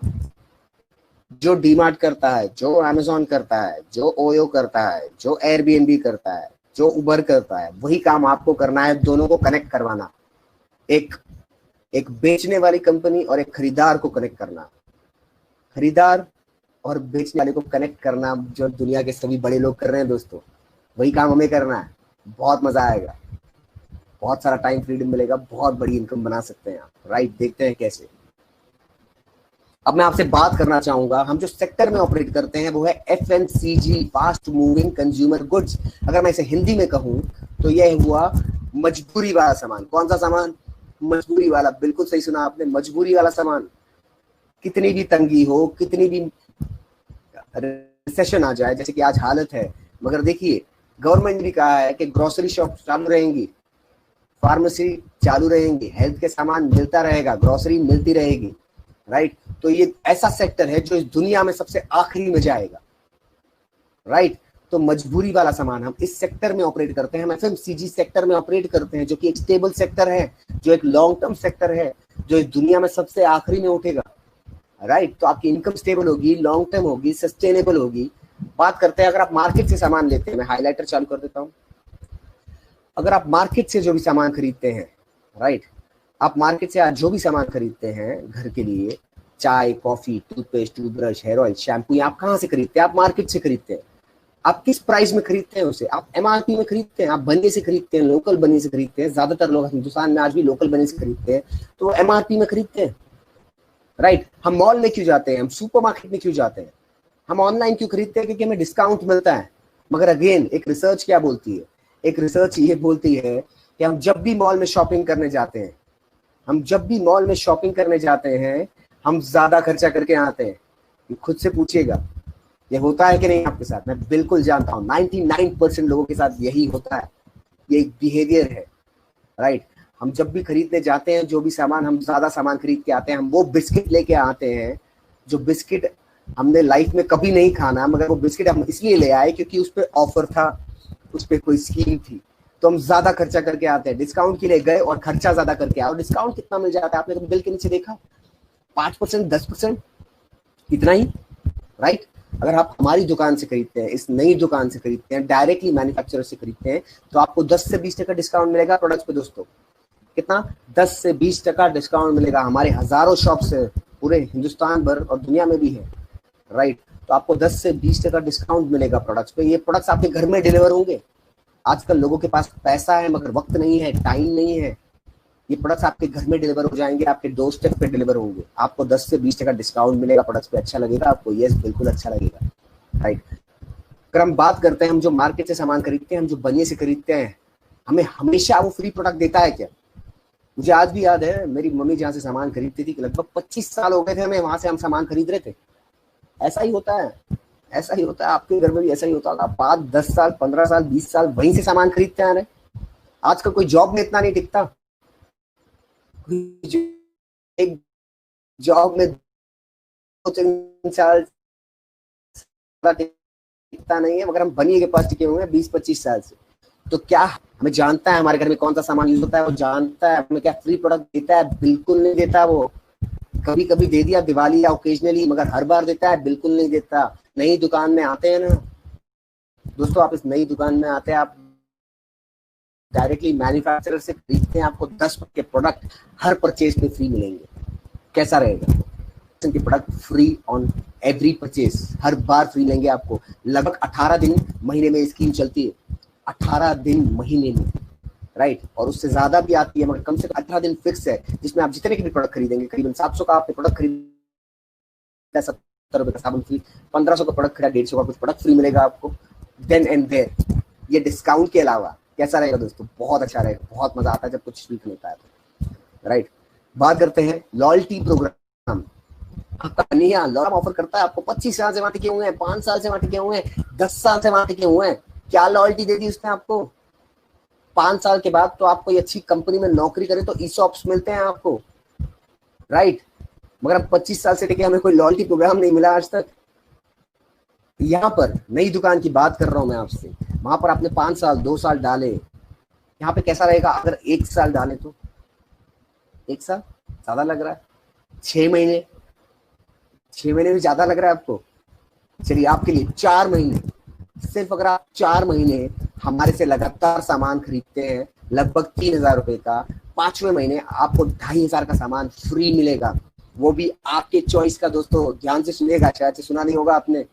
जो डीमार्ट करता है, जो अमेजोन करता है, जो ओयो करता है, जो एयरबीएनबी करता है, जो उबर करता है, वही काम आपको करना है, दोनों को कनेक्ट करवाना। एक बेचने वाली कंपनी और एक खरीदार को कनेक्ट करना। खरीदार और बेचने वाले को कनेक्ट करना जो दुनिया के सभी बड़े लोग कर रहे हैं दोस्तों, वही काम हमें करना है। बहुत मजा आएगा, बहुत सारा टाइम फ्रीडम मिलेगा, बहुत बड़ी इनकम बना सकते हैं आप, राइट। देखते हैं कैसे। अब मैं आपसे बात करना चाहूंगा, हम जो सेक्टर में ऑपरेट करते हैं वो है FMCG, fast moving consumer goods. अगर मैं इसे हिंदी में कहूं तो यह हुआ मजबूरी वाला सामान। कौन सा सामान? मजबूरी वाला। बिल्कुल सही सुना आपने, मजबूरी वाला सामान। कितनी भी तंगी हो, कितनी भी रिसेशन आ जाए, जैसे कि आज हालत है, मगर देखिए गवर्नमेंट ने भी कहा है कि ग्रोसरी शॉप चालू रहेंगी, फार्मेसी चालू रहेंगी, हेल्थ के सामान मिलता रहेगा, ग्रोसरी मिलती रहेगी, राइट। तो ये ऐसा सेक्टर है जो इस दुनिया में सबसे आखिरी में जाएगा, राइट। तो मजबूरी वाला सामान हम इस सेक्टर में ऑपरेट करते हैं, हम एफएमसीजी सेक्टर में ऑपरेट करते हैं, जो कि एक स्टेबल सेक्टर है, जो एक लॉन्ग टर्म सेक्टर है, जो इस दुनिया में सबसे आखिरी में उठेगा, राइट। तो आपकी इनकम स्टेबल होगी, लॉन्ग टर्म होगी, सस्टेनेबल होगी। बात करते हैं, अगर आप मार्केट से सामान लेते हैं, मैं हाईलाइटर चालू कर देता हूं। अगर आप मार्केट से जो भी सामान खरीदते हैं, राइट, आप मार्केट से आज जो भी सामान खरीदते हैं घर के लिए, चाय, coffee, toothpaste, toothbrush, hair oil, shampoo, आप कहाँ से खरीदते हैं? आप मार्केट से खरीदते हैं। आप किस प्राइस में खरीदते हैं उसे? आप एमआरपी में खरीदते हैं, आप बनिए से खरीदते हैं, लोकल बनिए से खरीदते हैं। ज्यादातर लोग हिंदुस्तान में आज भी लोकल बनिए से खरीदते हैं, तो एमआरपी में खरीदते हैं, राइट। हम मॉल में क्यों जाते हैं? हम सुपरमार्केट में क्यों जाते हैं? हम ऑनलाइन क्यों खरीदते हैं? क्योंकि हमें डिस्काउंट मिलता है। मगर अगेन एक रिसर्च क्या बोलती है? एक रिसर्च ये बोलती है कि हम जब भी मॉल में शॉपिंग करने जाते हैं, हम जब भी मॉल में शॉपिंग करने जाते हैं, हम ज्यादा खर्चा करके आते हैं। खुद से पूछिएगा, ये होता है कि नहीं आपके साथ? मैं बिल्कुल जानता हूँ 99% लोगों के साथ यही होता है। ये एक बिहेवियर है, राइट। हम जब भी खरीदने जाते हैं, जो भी सामान, हम ज्यादा सामान खरीद के आते हैं। हम वो बिस्किट लेके आते हैं जो बिस्किट हमने लाइफ में कभी नहीं खाना, मगर वो बिस्किट हम इसलिए ले आए क्योंकि उस पर ऑफर था, उस पर कोई स्कीम थी, तो हम ज्यादा खर्चा करके आते हैं। डिस्काउंट के लिए गए और खर्चा ज्यादा करके आए, और डिस्काउंट कितना मिल जाता है? आपने कभी बिल के नीचे देखा? 5%, 10%, इतना ही, राइट। अगर आप हमारी दुकान से खरीदते हैं, इस नई दुकान से खरीदते हैं, डायरेक्टली मैन्युफैक्चरर से खरीदते हैं, तो आपको 10 से 20% डिस्काउंट मिलेगा प्रोडक्ट्स पे दोस्तों। कितना? 10 से 20% डिस्काउंट मिलेगा। हमारे हजारों शॉप्स है पूरे हिंदुस्तान भर और दुनिया में भी है, राइट। तो आपको 10 से 20% डिस्काउंट मिलेगा प्रोडक्ट्स पे। ये प्रोडक्ट्स आपके घर में डिलीवर होंगे। आजकल लोगों के पास पैसा है मगर वक्त नहीं है, टाइम नहीं है। ये प्रोडक्ट्स आपके घर में डिलीवर हो जाएंगे, आपके डोर स्टेप पे डिलीवर होंगे। आपको 10 से 20% डिस्काउंट मिलेगा प्रोडक्ट्स पे। अच्छा लगेगा आपको? यस, बिल्कुल अच्छा लगेगा, राइट। अगर हम बात करते हैं, हम जो मार्केट से सामान खरीदते हैं, हम जो बनिए से खरीदते हैं, हमें हमेशा वो फ्री प्रोडक्ट देता है क्या? मुझे आज भी याद है, मेरी मम्मी जहाँ से सामान खरीदती थी, लगभग 25 साल हो गए थे हमें वहां से हम सामान खरीद रहे थे। ऐसा ही होता है, ऐसा ही होता है। आपके घर में भी ऐसा ही होता होगा। 5, 10 साल, 15 साल, 20 साल वहीं से सामान खरीदते आ रहे। आजकल कोई जॉब में इतना नहीं टिकता, एक जॉब में 2-3 साल टिकता नहीं है, मगर हम बनिए के पास टिके हुए हैं 20-25 साल से। तो क्या हमें जानता है हमारे घर में कौन सा सामान यूज होता है? वो जानता है। हमें क्या फ्री प्रोडक्ट देता है? बिल्कुल नहीं देता। वो कभी कभी दे दिया दिवाली या ओकेजनली, मगर हर बार देता है? बिल्कुल नहीं देता। नई दुकान में आते हैं ना दोस्तों, आप इस नई दुकान में आते हैं, आप डायरेक्टली मैन्युफैक्चरर से खरीदते हैं, आपको 10 के प्रोडक्ट हर परचेज पे फ्री मिलेंगे। कैसा रहेगा? की product free on every purchase, her bar free लेंगे आपको। लगभग 18 दिन महीने में स्कीम चलती है, 18 दिन महीने में, राइट। और उससे ज्यादा भी आती है, मगर कम से कम 18 दिन फिक्स है, जिसमें आप जितने के भी प्रोडक्ट खरीदेंगे, करीबन 700 का आपने प्रोडक्ट खरीदा, 70 रुपए का साबुन फ्री, 1500 का प्रोडक्ट खरीदा, 150 का कुछ प्रोडक्ट फ्री मिलेगा आपको, देन एंड देयर। ये डिस्काउंट के अलावा कैसा रहेगा दोस्तों? बहुत अच्छा रहेगा, बहुत मजा आता है जब कुछ फ्री मिलता है, राइट। बात करते हैं लॉयल्टी प्रोग्राम। आपका कन्हैया लॉयल्टी ऑफर करता है आपको, 25 साल से वहां टिके हुए हैं, 5 साल से वहां टिके हुए हैं, 10 साल से वहां टिके हुए हैं। क्या लॉयल्टी दे दी उसने आपको? 5 साल के बाद तो आप कोई अच्छी कंपनी में नौकरी करें तो ईसॉप्स मिलते हैं आपको, राइट। मगर हम 25 साल से टिके, हमें कोई लॉयल्टी प्रोग्राम नहीं मिला आज तक। यहाँ पर नई दुकान की बात कर रहा हूं मैं आपसे, वहां पर आपने 5 साल 2 साल डाले, यहाँ पे कैसा रहेगा? अगर 1 साल डाले तो 1 साल ज्यादा लग रहा है, 6 महीने, 6 महीने भी ज्यादा लग रहा है आपको? चलिए आपके लिए 4 महीने, सिर्फ अगर आप 4 महीने हमारे से लगातार सामान खरीदते हैं लगभग 3000 रुपए का, 5वें महीने आपको 2500 का सामान फ्री मिलेगा, वो भी आपके चॉइस का। दोस्तों ध्यान से सुनिएगा, शायद से सुना नहीं होगा आपने।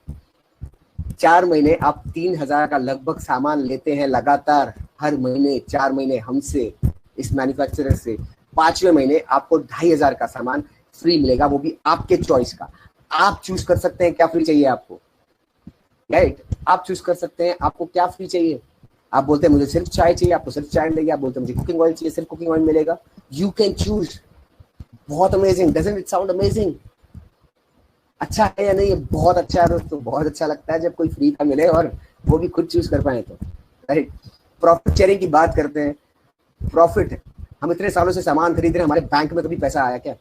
4 महीने आप 3000 का लगभग सामान लेते हैं लगातार हर महीने, 4 महीने हमसे, इस मैन्युफैक्चरर से, 5वें महीने आपको 2500 का सामान फ्री मिलेगा, वो भी आपके चॉइस का। आप चूज कर सकते हैं क्या फ्री चाहिए आपको, राइट। आप चूज कर सकते हैं आपको क्या फ्री चाहिए। आप बोलते हैं मुझे सिर्फ चाय चाहिए, आपको सिर्फ चाय मिलेगी। आप बोलते हैं मुझे कुकिंग ऑयल चाहिए, सिर्फ कुकिंग ऑयल मिलेगा। You can choose. बहुत amazing, doesn't it sound amazing? अच्छा है या नहीं? बहुत अच्छा है दोस्तों, बहुत अच्छा लगता है जब कोई फ्री का मिले और वो भी खुद चूज कर पाए तो, राइट। प्रॉफिट शेयरिंग की बात करते हैं। प्रॉफिट, हम इतने सालों से सामान खरीद रहे हैं, हमारे बैंक में कभी पैसा आया क्या?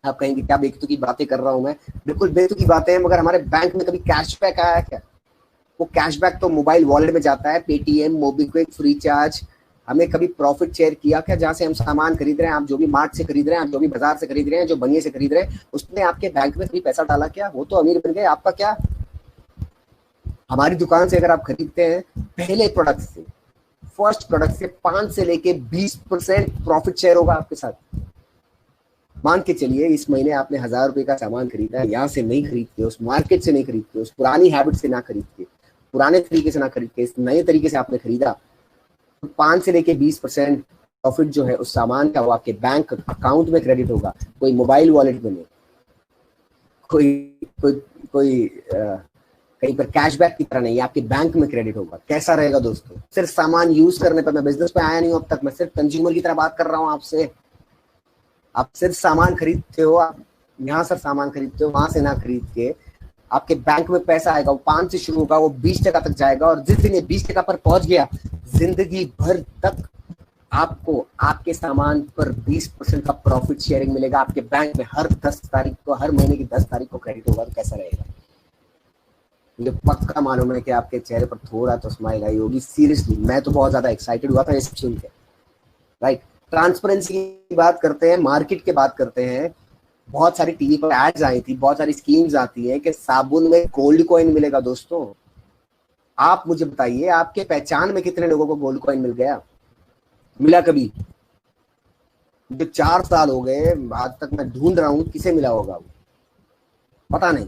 आप कहेंगे क्या बेतुकी की बातें कर रहा हूं मैं? बिल्कुल बेतुकी बातें हैं, मगर हमारे बैंक में कभी कैशबैक आया क्या? वो कैशबैक तो मोबाइल वॉलेट में जाता है, पेटीएम, मोबीक्विक, फ्री चार्ज। हमें कभी प्रॉफिट शेयर किया क्या? जहां से हम सामान खरीद रहे हैं, आप जो भी मार्ट से खरीद रहे हैं, आप जो भी बाजार से खरीद रहे हैं, जो बनिए से खरीद रहे हैं, उसने आपके बैंक में कभी पैसा डाला क्या? वो तो अमीर बन गए, आपका क्या? हमारी दुकान से अगर आप खरीदते हैं पहले प्रोडक्ट से, फर्स्ट प्रोडक्ट से 5 से लेके 20% प्रॉफिट शेयर होगा आपके साथ। मान के चलिए इस महीने आपने 1000 रुपए का सामान खरीदा है, यहाँ से नहीं खरीद के, उस मार्केट से नहीं खरीद के, उस पुरानी हैबिट से ना खरीद के, पुराने तरीके से ना खरीद के, इस नए तरीके से आपने खरीदा, तो 5 से लेके 20% प्रॉफिट जो है उस सामान का, वो आपके बैंक अकाउंट में क्रेडिट होगा, कोई मोबाइल वॉलेट में नहीं, कोई कोई कोई कहीं पर कैशबैक की तरह नहीं, आपके बैंक में क्रेडिट होगा। कैसा रहेगा दोस्तों? सिर्फ सामान यूज करने पर, मैं बिजनेस पे आया नहीं हूं अब तक, मैं सिर्फ कंज्यूमर की तरह बात कर रहा हूं आपसे। आप सिर्फ सामान खरीदते हो, आप यहाँ से सामान खरीदते हो, वहां से ना खरीद के आपके बैंक में पैसा आएगा, वो 5 से शुरू होगा, वो 20% तक जाएगा, और जिस दिन ये 20% पर पहुंच गया, जिंदगी भर तक आपको आपके सामान पर 20% का प्रॉफिट शेयरिंग मिलेगा आपके बैंक में। हर 10 तारीख को, हर महीने की 10 तारीख को क्रेडिट होगा। तो कैसा रहेगा? मुझे पक्का मालूम है कि आपके चेहरे पर थोड़ा तो स्माइल आई होगी। सीरियसली मैं तो बहुत ज्यादा एक्साइटेड हुआ था ये सुन के, राइट। ट्रांसपेरेंसी की बात करते हैं, मार्केट की बात करते हैं। बहुत सारी टीवी पर एड्स आई थी, बहुत सारी स्कीम्स आती हैं कि साबुन में गोल्ड कॉइन मिलेगा। दोस्तों आप मुझे बताइए, आपके पहचान में कितने लोगों को गोल्ड कॉइन मिल गया? मिला कभी? जो 4 साल हो गए आज तक मैं ढूंढ रहा हूं किसे मिला होगा, वो पता नहीं,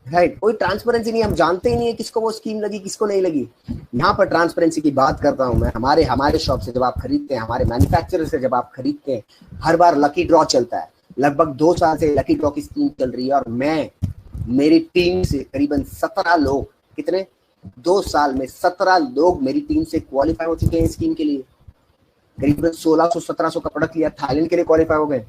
राइट। कोई ट्रांसपेरेंसी नहीं, हम जानते ही नहीं है किसको वो स्कीम लगी, किसको नहीं लगी। यहाँ पर ट्रांसपेरेंसी की बात करता हूं मैं। हमारे शॉप से जब आप खरीदते हैं, हमारे मैन्युफैक्चरर से जब आप खरीदते हैं, हर बार लकी ड्रॉ चलता है। लगभग 2 साल से लकी ड्रॉ की स्कीम चल रही है, और मैं, मेरी टीम से करीबन 17 लोग, कितने, 2 साल में 17 लोग मेरी टीम से क्वालिफाई हो चुके हैं स्कीम के लिए। करीबन 1600-1700 का प्रोडक्ट लिया, थाईलैंड के लिए क्वालिफाई हो गए।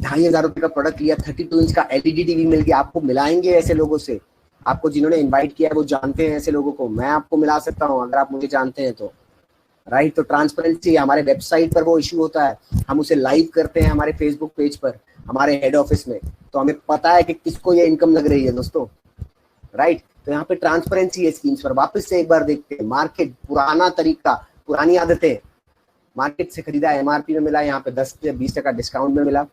2500 रुपए का प्रोडक्ट लिया, 32 इंच का एलईडी टीवी मिल गया। आपको मिलाएंगे ऐसे लोगों से, आपको जिन्होंने इनवाइट किया है वो जानते हैं ऐसे लोगों को, मैं आपको मिला सकता हूं अगर आप मुझे जानते हैं तो, राइट। तो ट्रांसपेरेंसी हमारे वेबसाइट पर वो इशू होता है, हम उसे लाइव करते हैं हमारे फेसबुक पेज पर, हमारे हेड ऑफिस में, तो हमें पता है कि किसको ये इनकम लग रही है दोस्तों, राइट। तो यहाँ पे ट्रांसपेरेंसी है स्कीम्स पर। वापस से एक बार देखते हैं मार्केट, पुराना तरीका, पुरानी आदतें। मार्केट से खरीदा, एमआरपी में मिला, यहाँ पे 10 से 20% डिस्काउंट में मिला,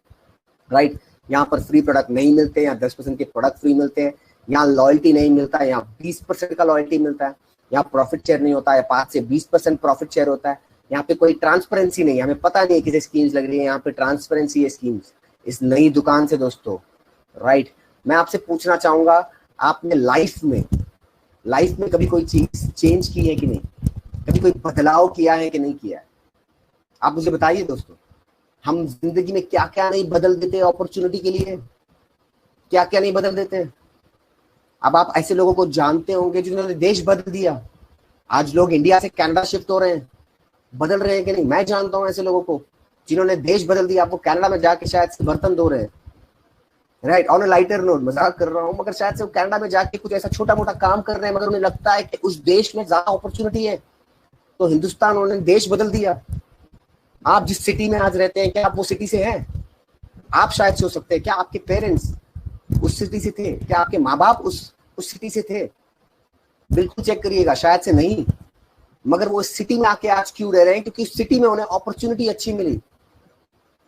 राइट। यहाँ पर फ्री प्रोडक्ट नहीं मिलते, यहाँ 10% के प्रोडक्ट फ्री मिलते हैं। यहाँ लॉयल्टी नहीं मिलता, यहाँ 20% का लॉयल्टी मिलता है। यहाँ प्रॉफिट शेयर नहीं होता है, 5 से 20% प्रॉफिट शेयर होता है। यहाँ पे कोई ट्रांसपेरेंसी नहीं है, हमें पता नहीं है किसी स्कीम्स लग रही है। यहाँ पे ट्रांसपेरेंसी है स्कीम्स, इस नई दुकान से दोस्तों, राइट। मैं आपसे पूछना चाहूंगा, आपने लाइफ में कभी कोई चीज चेंज की है कि नहीं? कभी कोई बदलाव किया है कि नहीं किया है? आप मुझे बताइए दोस्तों। हम जिंदगी में क्या क्या नहीं बदल देते अपॉर्चुनिटी के लिए, क्या क्या नहीं बदल देते हैं। अब आप ऐसे लोगों को जानते होंगे जिन्होंने देश बदल दिया। आज लोग इंडिया से कनाडा शिफ्ट हो रहे हैं, बदल रहे हैं कि नहीं? मैं जानता हूं ऐसे लोगों को जिन्होंने देश बदल दिया। आपको कनाडा में जाके शायद से बर्तन धो रहे हैं, right. On a lighter note, मजाक कर रहा हूं, मगर शायद से वो कनाडा में जाके कुछ ऐसा छोटा मोटा काम कर रहे हैं, मगर उन्हें लगता है कि उस देश में ज्यादा अपॉर्चुनिटी है, तो हिंदुस्तान उन्होंने देश बदल दिया। आप जिस सिटी में आज रहते हैं, क्या आप वो सिटी से हैं? आप शायद से हो सकते हैं। क्या आपके पेरेंट्स उस सिटी से थे? क्या आपके माँ बाप उस सिटी से थे? बिल्कुल चेक करिएगा, शायद से नहीं। मगर वो इस सिटी में आके आज क्यों रह रहे हैं? क्योंकि उस सिटी में उन्हें अपॉर्चुनिटी अच्छी मिली,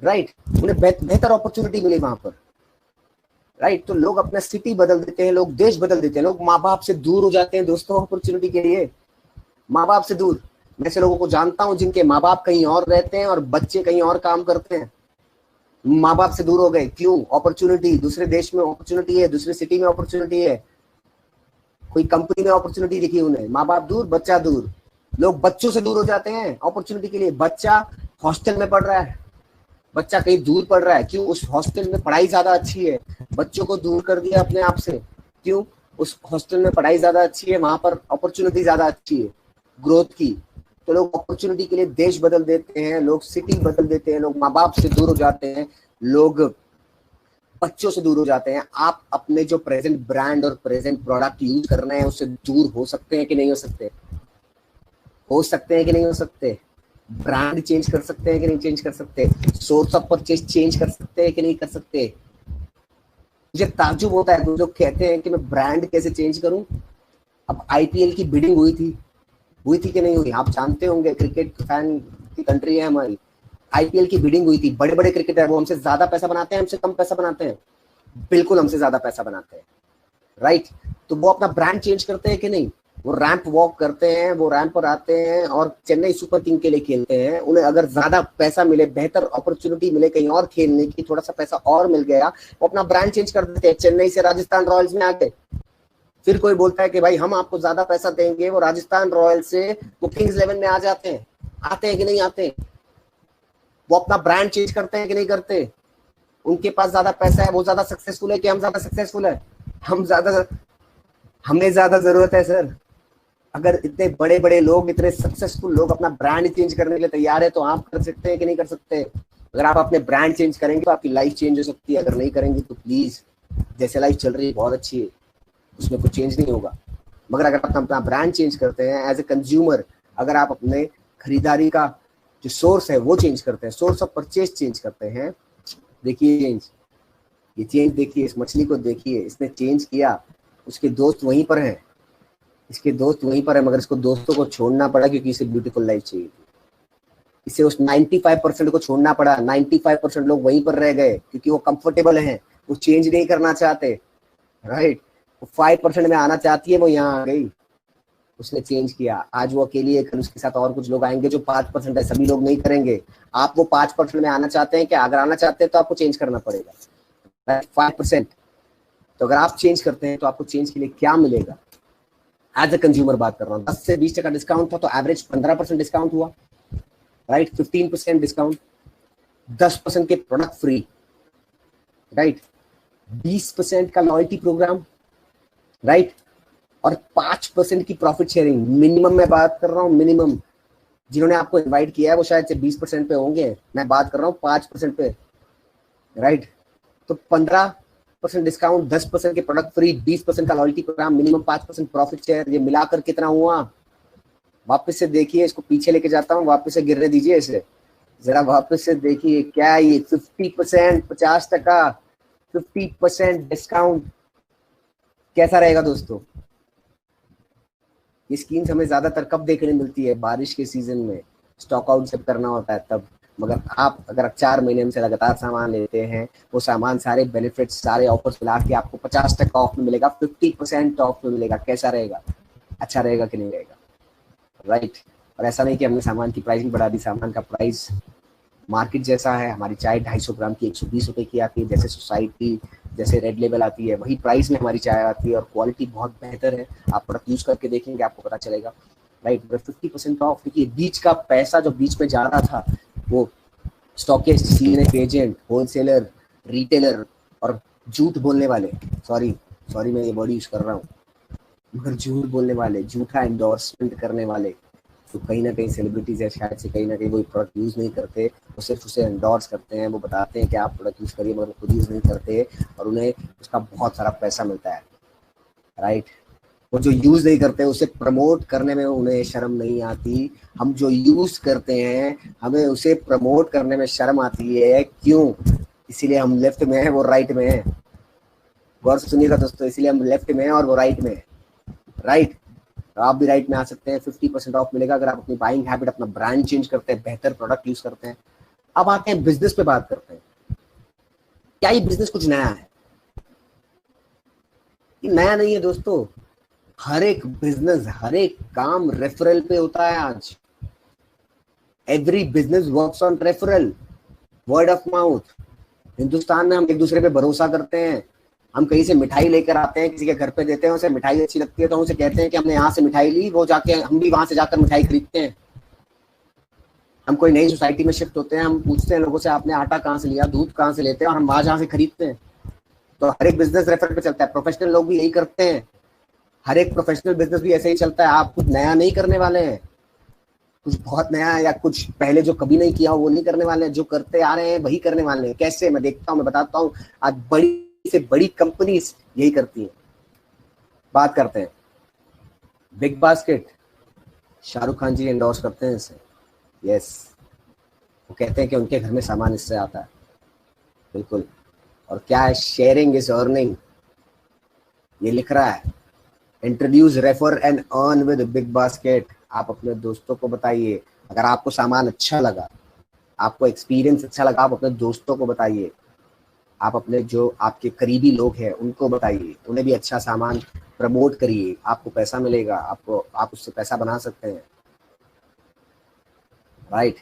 राइट। उन्हें बेहतर अपॉर्चुनिटी मिली वहां पर, राइट। तो लोग अपना सिटी बदल देते हैं, लोग देश बदल देते हैं, लोग माँ बाप से दूर हो जाते हैं दोस्तों अपॉर्चुनिटी के लिए। माँ बाप से दूर। मैं ऐसे लोगों को जानता हूं जिनके माँ बाप कहीं और रहते हैं और बच्चे कहीं और काम करते हैं। माँ बाप से दूर हो गए, क्यों? अपॉर्चुनिटी, दूसरे देश में अपॉर्चुनिटी है, दूसरे सिटी में अपॉर्चुनिटी है, कोई कंपनी में अपॉर्चुनिटी दिखी उन्हें। माँ बाप दूर, बच्चा दूर। लोग बच्चों से दूर हो जाते हैं अपॉर्चुनिटी के लिए। बच्चा हॉस्टल में पढ़ रहा है, बच्चा कहीं दूर पढ़ रहा है, क्यों? उस हॉस्टल में पढ़ाई ज्यादा अच्छी है। बच्चों को दूर कर दिया अपने आप से, क्यों? उस हॉस्टल में पढ़ाई ज्यादा अच्छी है, वहां पर अपॉर्चुनिटी ज्यादा अच्छी है ग्रोथ की। तो लोग अपॉर्चुनिटी के लिए देश बदल देते हैं, लोग सिटी बदल देते हैं, लोग माँ बाप से दूर हो जाते हैं, लोग बच्चों से दूर हो जाते हैं। आप अपने जो प्रेजेंट ब्रांड और प्रेजेंट प्रोडक्ट यूज कर रहे हैं उससे दूर हो सकते हैं कि नहीं हो सकते? हो सकते हैं कि नहीं हो सकते? ब्रांड चेंज कर सकते हैं कि नहीं चेंज कर सकते? सोर्स ऑफ परचेज चेंज कर सकते हैं कि नहीं कर सकते? मुझे ताज्जुब होता है, कुछ लोग कहते हैं कि मैं ब्रांड कैसे चेंज करूं। अब आईपीएल की बिडिंग हुई थी कि नहीं हुई? आप जानते होंगे, क्रिकेट फैन की कंट्री है हमारी। आईपीएल की बिडिंग हुई थी, बड़े बड़े क्रिकेटर, वो हमसे ज्यादा पैसा बनाते हैं, हमसे कम पैसा बनाते हैं? बिल्कुल हमसे ज्यादा पैसा बनाते हैं, राइट। तो वो अपना ब्रांड चेंज करते हैं कि नहीं? वो रैंप वॉक करते हैं, वो रैंप पर आते हैं और चेन्नई सुपर किंग के लिए खेलते हैं। उन्हें अगर ज्यादा पैसा मिले, बेहतर अपॉर्चुनिटी मिले कहीं और खेलने की, थोड़ा सा पैसा और मिल गया, वो अपना ब्रांड चेंज कर देते हैं। चेन्नई से राजस्थान रॉयल्स में आ गए। फिर कोई बोलता है कि भाई हम आपको ज्यादा पैसा देंगे, वो राजस्थान रॉयल्स से वो किंग्स 11 में आ जाते हैं। आते हैं कि नहीं आते? वो अपना ब्रांड चेंज करते हैं कि नहीं करते? उनके पास ज्यादा पैसा है, वो ज्यादा सक्सेसफुल है कि हम ज्यादा सक्सेसफुल है? हमें ज्यादा जरूरत है सर। अगर इतने बड़े बड़े लोग, इतने सक्सेसफुल लोग अपना ब्रांड चेंज करने के लिए तैयार है, तो आप कर सकते हैं कि नहीं कर सकते? अगर आप अपने ब्रांड चेंज करेंगे तो आपकी लाइफ चेंज हो सकती है। अगर नहीं करेंगे तो प्लीज, जैसे लाइफ चल रही है बहुत अच्छी है, उसमें कुछ चेंज नहीं होगा। मगर अगर आप अपना ब्रांड चेंज करते हैं एज ए कंज्यूमर, अगर आप अपने खरीदारी का जो सोर्स है वो चेंज करते हैं, सोर्स ऑफ परचेज चेंज करते हैं, देखिए चेंज, ये चेंज देखिए, इस मछली को देखिए, इसने चेंज किया। उसके दोस्त वहीं पर हैं, इसके दोस्त वहीं पर है, मगर इसको दोस्तों को छोड़ना पड़ा क्योंकि इसे ब्यूटीफुल लाइफ चाहिए थी। इसे उस 95% को छोड़ना पड़ा। 95% लोग वहीं पर रह गए क्योंकि वो कंफर्टेबल हैं, वो चेंज नहीं करना चाहते, राइट। वो 5% में आना चाहती है, वो यहाँ आ गई, उसने चेंज किया। आज वो अकेली है, कल उसके साथ और कुछ लोग आएंगे जो 5% है। सभी लोग नहीं करेंगे। आप वो 5% में आना चाहते हैं क्या? अगर आना चाहते हैं तो आपको चेंज करना पड़ेगा, 5%। तो अगर आप चेंज करते हैं तो आपको चेंज के लिए क्या मिलेगा? एज ए कंज्यूमर बात कर रहा हूँ। 10 से 20% डिस्काउंट था तो एवरेज 15% डिस्काउंट हुआ, राइट। 15% डिस्काउंट, 10% के प्रोडक्ट फ्री, राइट। 20% का लॉयल्टी प्रोग्राम, राइट। और 5% की प्रॉफिट शेयरिंग। मिनिमम मैं बात कर रहा हूँ, मिनिमम। जिन्होंने आपको इनवाइट किया है वो शायद से 20% पे होंगे, मैं बात कर रहा हूँ 5% पे, राइट। तो 15% डिस्काउंट, 10% के प्रोडक्ट फ्री, 20% का loyalty programme, minimum 5% profit share, ये मिलाकर कितना हुआ? वापस से देखिए, इसको पीछे लेके जाता हूँ, वापस से गिरने दीजिए इसे जरा, वापस से देखिए क्या ये 50%, 50%, 50% डिस्काउंट कैसा रहेगा दोस्तों? ये स्कीम्स हमें ज्यादातर कब देखने मिलती है? बारिश के सीजन में स्टॉक आउट जब करना होता है तब। मगर आप अगर 4 महीने से लगातार सामान लेते हैं, वो सामान सारे बेनिफिट्स, सारे ऑफर्स मिला के आपको 50% ऑफ में मिलेगा, 50% ऑफ में मिलेगा। कैसा रहेगा? अच्छा रहेगा कि नहीं रहेगा, राइट। और ऐसा नहीं कि हमने सामान की प्राइसिंग बढ़ा दी, सामान का प्राइस मार्केट जैसा है, हमारी चाय 250 ग्राम की 120 रुपए की आती है, जैसे सोसाइटी जैसे रेड लेबल आती है वही प्राइस में हमारी चाय आती है और क्वालिटी बहुत बेहतर है। आप प्रोडक्ट यूज करके देखेंगे आपको पता चलेगा, राइट। 50% ऑफ, क्योंकि बीच का पैसा जो बीच में जा रहा था वो stockist, CNF agent, wholesaler, retailer और झूठ बोलने वाले, सॉरी मैं ये वर्ड यूज कर रहा हूँ, मगर झूठ बोलने वाले, झूठा एंडोर्समेंट करने वाले, तो कहीं ना कहीं सेलिब्रिटीज है शायद से, कहीं ना कहीं वो प्रोडक्ट यूज नहीं करते, वो सिर्फ उसे एंडोर्स करते हैं, वो बताते हैं कि आप प्रोडक्ट यूज करिए, मगर वो खुद यूज नहीं करते और उन्हें उसका बहुत सारा पैसा मिलता है, राइट। वो जो यूज नहीं करते उसे प्रमोट करने में उन्हें शर्म नहीं आती। हम जो यूज करते हैं हमें उसे प्रमोट करने में शर्म आती है, क्यों? इसीलिए हम लेफ्ट में हैं, वो राइट में है। गौर से सुनिएगा दोस्तों, इसीलिए हम लेफ्ट में हैं और वो राइट में है, राइट। तो आप भी राइट में आ सकते हैं, 50% ऑफ मिलेगा अगर आप अपनी बाइंग हैबिट, अपना ब्रांड चेंज करते हैं, बेहतर प्रोडक्ट यूज करते हैं। अब आते हैं बिजनेस पे बात करते हैं। क्या ये बिजनेस कुछ नया है? ये नया नहीं है दोस्तों। हर एक बिजनेस, हर एक काम रेफरल पे होता है आज। Every business works on referral, word of mouth. Hindustan में हम एक दूसरे पे भरोसा करते हैं। हम कहीं से मिठाई लेकर आते हैं, किसी के घर पे देते हैं, उसे मिठाई अच्छी लगती है तो हम उसे कहते हैं कि हमने यहाँ से मिठाई ली, वो जाके हम भी वहां से जाकर मिठाई खरीदते हैं। हम कोई नई सोसाइटी में शिफ्ट होते हैं, हम पूछते हैं लोगों से आपने आटा कहाँ से लिया, दूध कहाँ से लेते हैं, और हम वहां जहाँ से खरीदते हैं। तो हर एक बिजनेस रेफरल पे चलता है। प्रोफेशनल लोग भी यही करते हैं, हर एक प्रोफेशनल बिजनेस भी ऐसे ही चलता है। आप कुछ नया नहीं करने वाले हैं, कुछ बहुत नया है या कुछ पहले जो कभी नहीं किया वो नहीं करने वाले हैं, जो करते आ रहे हैं वही करने वाले हैं। कैसे? मैं देखता हूँ, मैं बताता हूँ। आज बड़ी से बड़ी कंपनीज यही करती हैं। बात करते हैं बिग बास्केट, शाहरुख खान जी एंडोर्स करते हैं इसे, यस। वो कहते हैं कि उनके घर में सामान इससे आता है, बिल्कुल। और क्या है? शेयरिंग इज अर्निंग, ये लिख रहा है। Introduce, refer and earn with big basket. आप अपने दोस्तों को बताइए, अगर आपको सामान अच्छा लगा, आपको एक्सपीरियंस अच्छा लगा, आप अपने दोस्तों को बताइए, आप अपने जो आपके करीबी लोग हैं उनको बताइए, उन्हें भी अच्छा सामान प्रमोट करिए, आपको पैसा मिलेगा, आप उससे पैसा बना सकते हैं, राइट।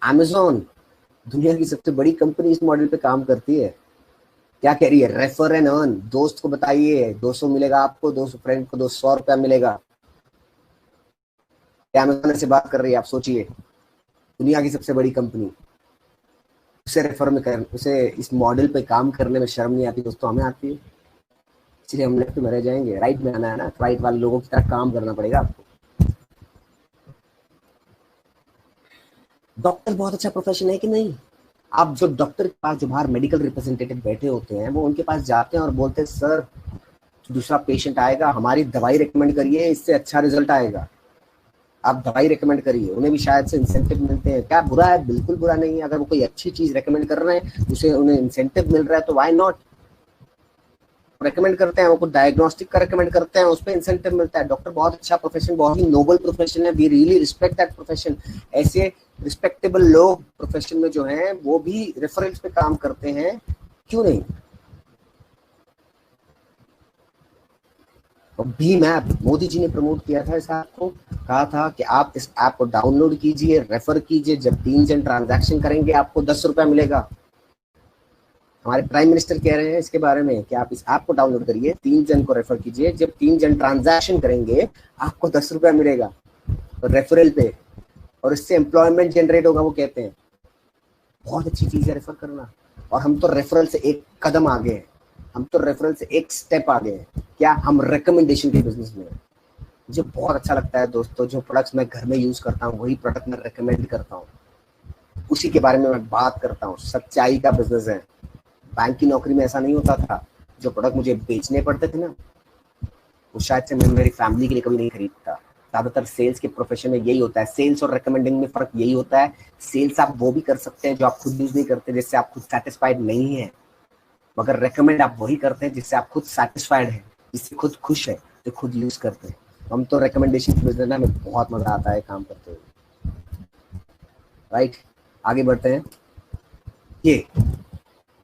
Amazon दुनिया की सबसे बड़ी कंपनी इस मॉडल पे काम करती है। क्या कह रही है? Refer and earn. दोस्त को बताइए, 200 मिलेगा आपको, 200 फ्रेंड को 200 रुपया मिलेगा। Amazon से बात कर रही है, आप सोचिए, दुनिया की सबसे बड़ी कंपनी, उसे रेफर में कर, उसे इस मॉडल पे काम करने में शर्म नहीं आती दोस्तों, हमें आती है। इसलिए हम लेफ्ट में रह जाएंगे, राइट में आना है ना, राइट वाले लोगों की तरह काम करना पड़ेगा आपको। डॉक्टर बहुत अच्छा प्रोफेशन है कि नहीं? आप जो डॉक्टर के पास, जो बाहर मेडिकल रिप्रेजेंटेटिव बैठे होते हैं, वो उनके पास जाते हैं और बोलते हैं सर दूसरा पेशेंट आएगा, हमारी दवाई रिकमेंड करिए, इससे अच्छा रिजल्ट आएगा, आप दवाई रिकमेंड करिए। उन्हें भी शायद से इंसेंटिव मिलते हैं। क्या बुरा है? बिल्कुल बुरा नहीं है। अगर वो कोई अच्छी चीज रिकमेंड कर रहे हैं, उसे उन्हें इंसेंटिव मिल रहा है तो व्हाई नॉट। रेकमेंड करते हैं, वो कुछ डायग्नोस्टिक का रेकमेंड करते हैं, उस पर इंसेंटिव मिलता है। डॉक्टर बहुत अच्छा प्रोफेशन, बहुत ही नोबल प्रोफेशन है। We really respect that profession. ऐसे रिस्पेक्टेबल लोग प्रोफेशन में जो हैं वो भी रेफरेंस पे काम करते हैं, क्यों नहीं? और भीम ऐप, मोदी जी ने प्रमोट किया था इस ऐप को, कहा था कि आप इस ऐप को डाउनलोड कीजिए, रेफर कीजिए, जब 3 जन ट्रांजैक्शन करेंगे आपको 10 रुपया मिलेगा। हमारे प्राइम मिनिस्टर कह रहे हैं इसके बारे में कि आप इस ऐप को डाउनलोड करिए, 3 जन को रेफर कीजिए, जब 3 जन ट्रांजैक्शन करेंगे आपको 10 रुपया मिलेगा रेफरल पे, और इससे एम्प्लॉयमेंट जनरेट होगा। वो कहते हैं बहुत अच्छी चीज है रेफर करना। और हम तो रेफरल से एक कदम आगे हैं, हम तो रेफरल से एक स्टेप आगे हैं। क्या? हम रिकमेंडेशन के बिजनेस में हैं। मुझे बहुत अच्छा लगता है दोस्तों, जो प्रोडक्ट्स मैं घर में यूज करता हूँ वही प्रोडक्ट मैं रिकमेंड करता हूँ, उसी के बारे में मैं बात करता हूँ। सच्चाई का बिजनेस है। बैंक की नौकरी में ऐसा नहीं होता था। जो प्रोडक्ट मुझे बेचने पड़ते थे ना, वो शायद से मैं मेरी फैमिली के लिए कभी नहीं खरीदता। ज्यादातर सेल्स के प्रोफेशन में यही होता है। सेल्स और रिकमेंडिंग में फर्क यही होता है। सेल्स आप वो भी कर सकते हैं जो आप खुद यूज नहीं करते, जिससे आप खुद सेटिस्फाइड नहीं है, मगर रिकमेंड आप वही करते हैं जिससे आप खुद सेटिस्फाइड है, जिससे खुद खुश है, जो खुद यूज करते हैं। हम तो रिकमेंडेशन बिजनेस में बहुत मजा आता है काम करते हुए, राइट। आगे बढ़ते हैं।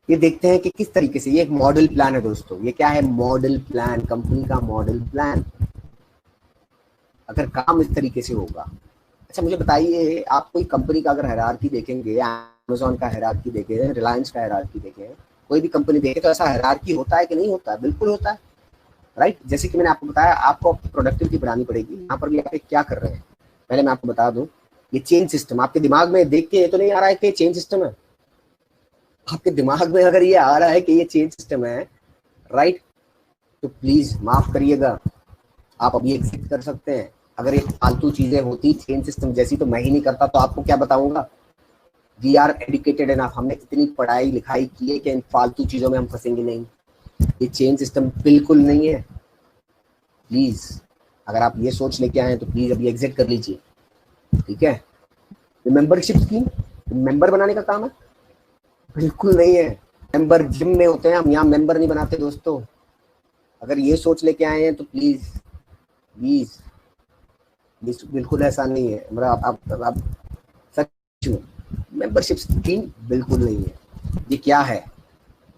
ये देखते हैं कि किस तरीके से, ये एक मॉडल प्लान है दोस्तों। ये क्या है? मॉडल प्लान, कंपनी का मॉडल प्लान। अगर काम इस तरीके से होगा अच्छा मुझे बताइए, आप कोई कंपनी का अगर हायरार्की देखेंगे, अमेज़न का हायरार्की देखें, रिलायंस का हायरार्की देखें, कोई भी कंपनी देखें, तो ऐसा हायरार्की होता है कि नहीं होता है? बिल्कुल होता है, राइट। जैसे कि मैंने आपको बताया, आपको प्रोडक्टिविटी बढ़ानी पड़ेगी। यहाँ पर भी आप क्या कर रहे हैं, पहले मैं आपको बता दूं, ये चेन सिस्टम आपके दिमाग में देख के ये तो नहीं आ रहा है कि चेन सिस्टम है। आपके दिमाग में अगर ये आ रहा है कि ये चेन सिस्टम है, राइट, तो प्लीज माफ करिएगा, आप अभी एग्जिट कर सकते हैं। अगर ये फालतू चीजें होती चेन सिस्टम जैसी तो मैं ही नहीं करता, तो आपको क्या बताऊंगा। वी आर एडुकेटेड एनफ, हमने इतनी पढ़ाई लिखाई की है कि इन फालतू चीजों में हम फंसेंगे नहीं। ये चेन सिस्टम बिल्कुल नहीं है। प्लीज अगर आप ये सोच लेके आए हैं तो प्लीज अभी एग्जिट कर लीजिए, ठीक है। मेंबरशिप स्कीम मेंबर बनाने का काम है, बिल्कुल नहीं है। मेंबर जिम में होते हैं, हम यहाँ मेंबर नहीं बनाते दोस्तों। अगर ये सोच लेके आए हैं तो प्लीज प्लीज, बिल्कुल ऐसा नहीं है। मतलब आप सच में मेंबरशिप स्कीम बिल्कुल नहीं है। ये क्या है,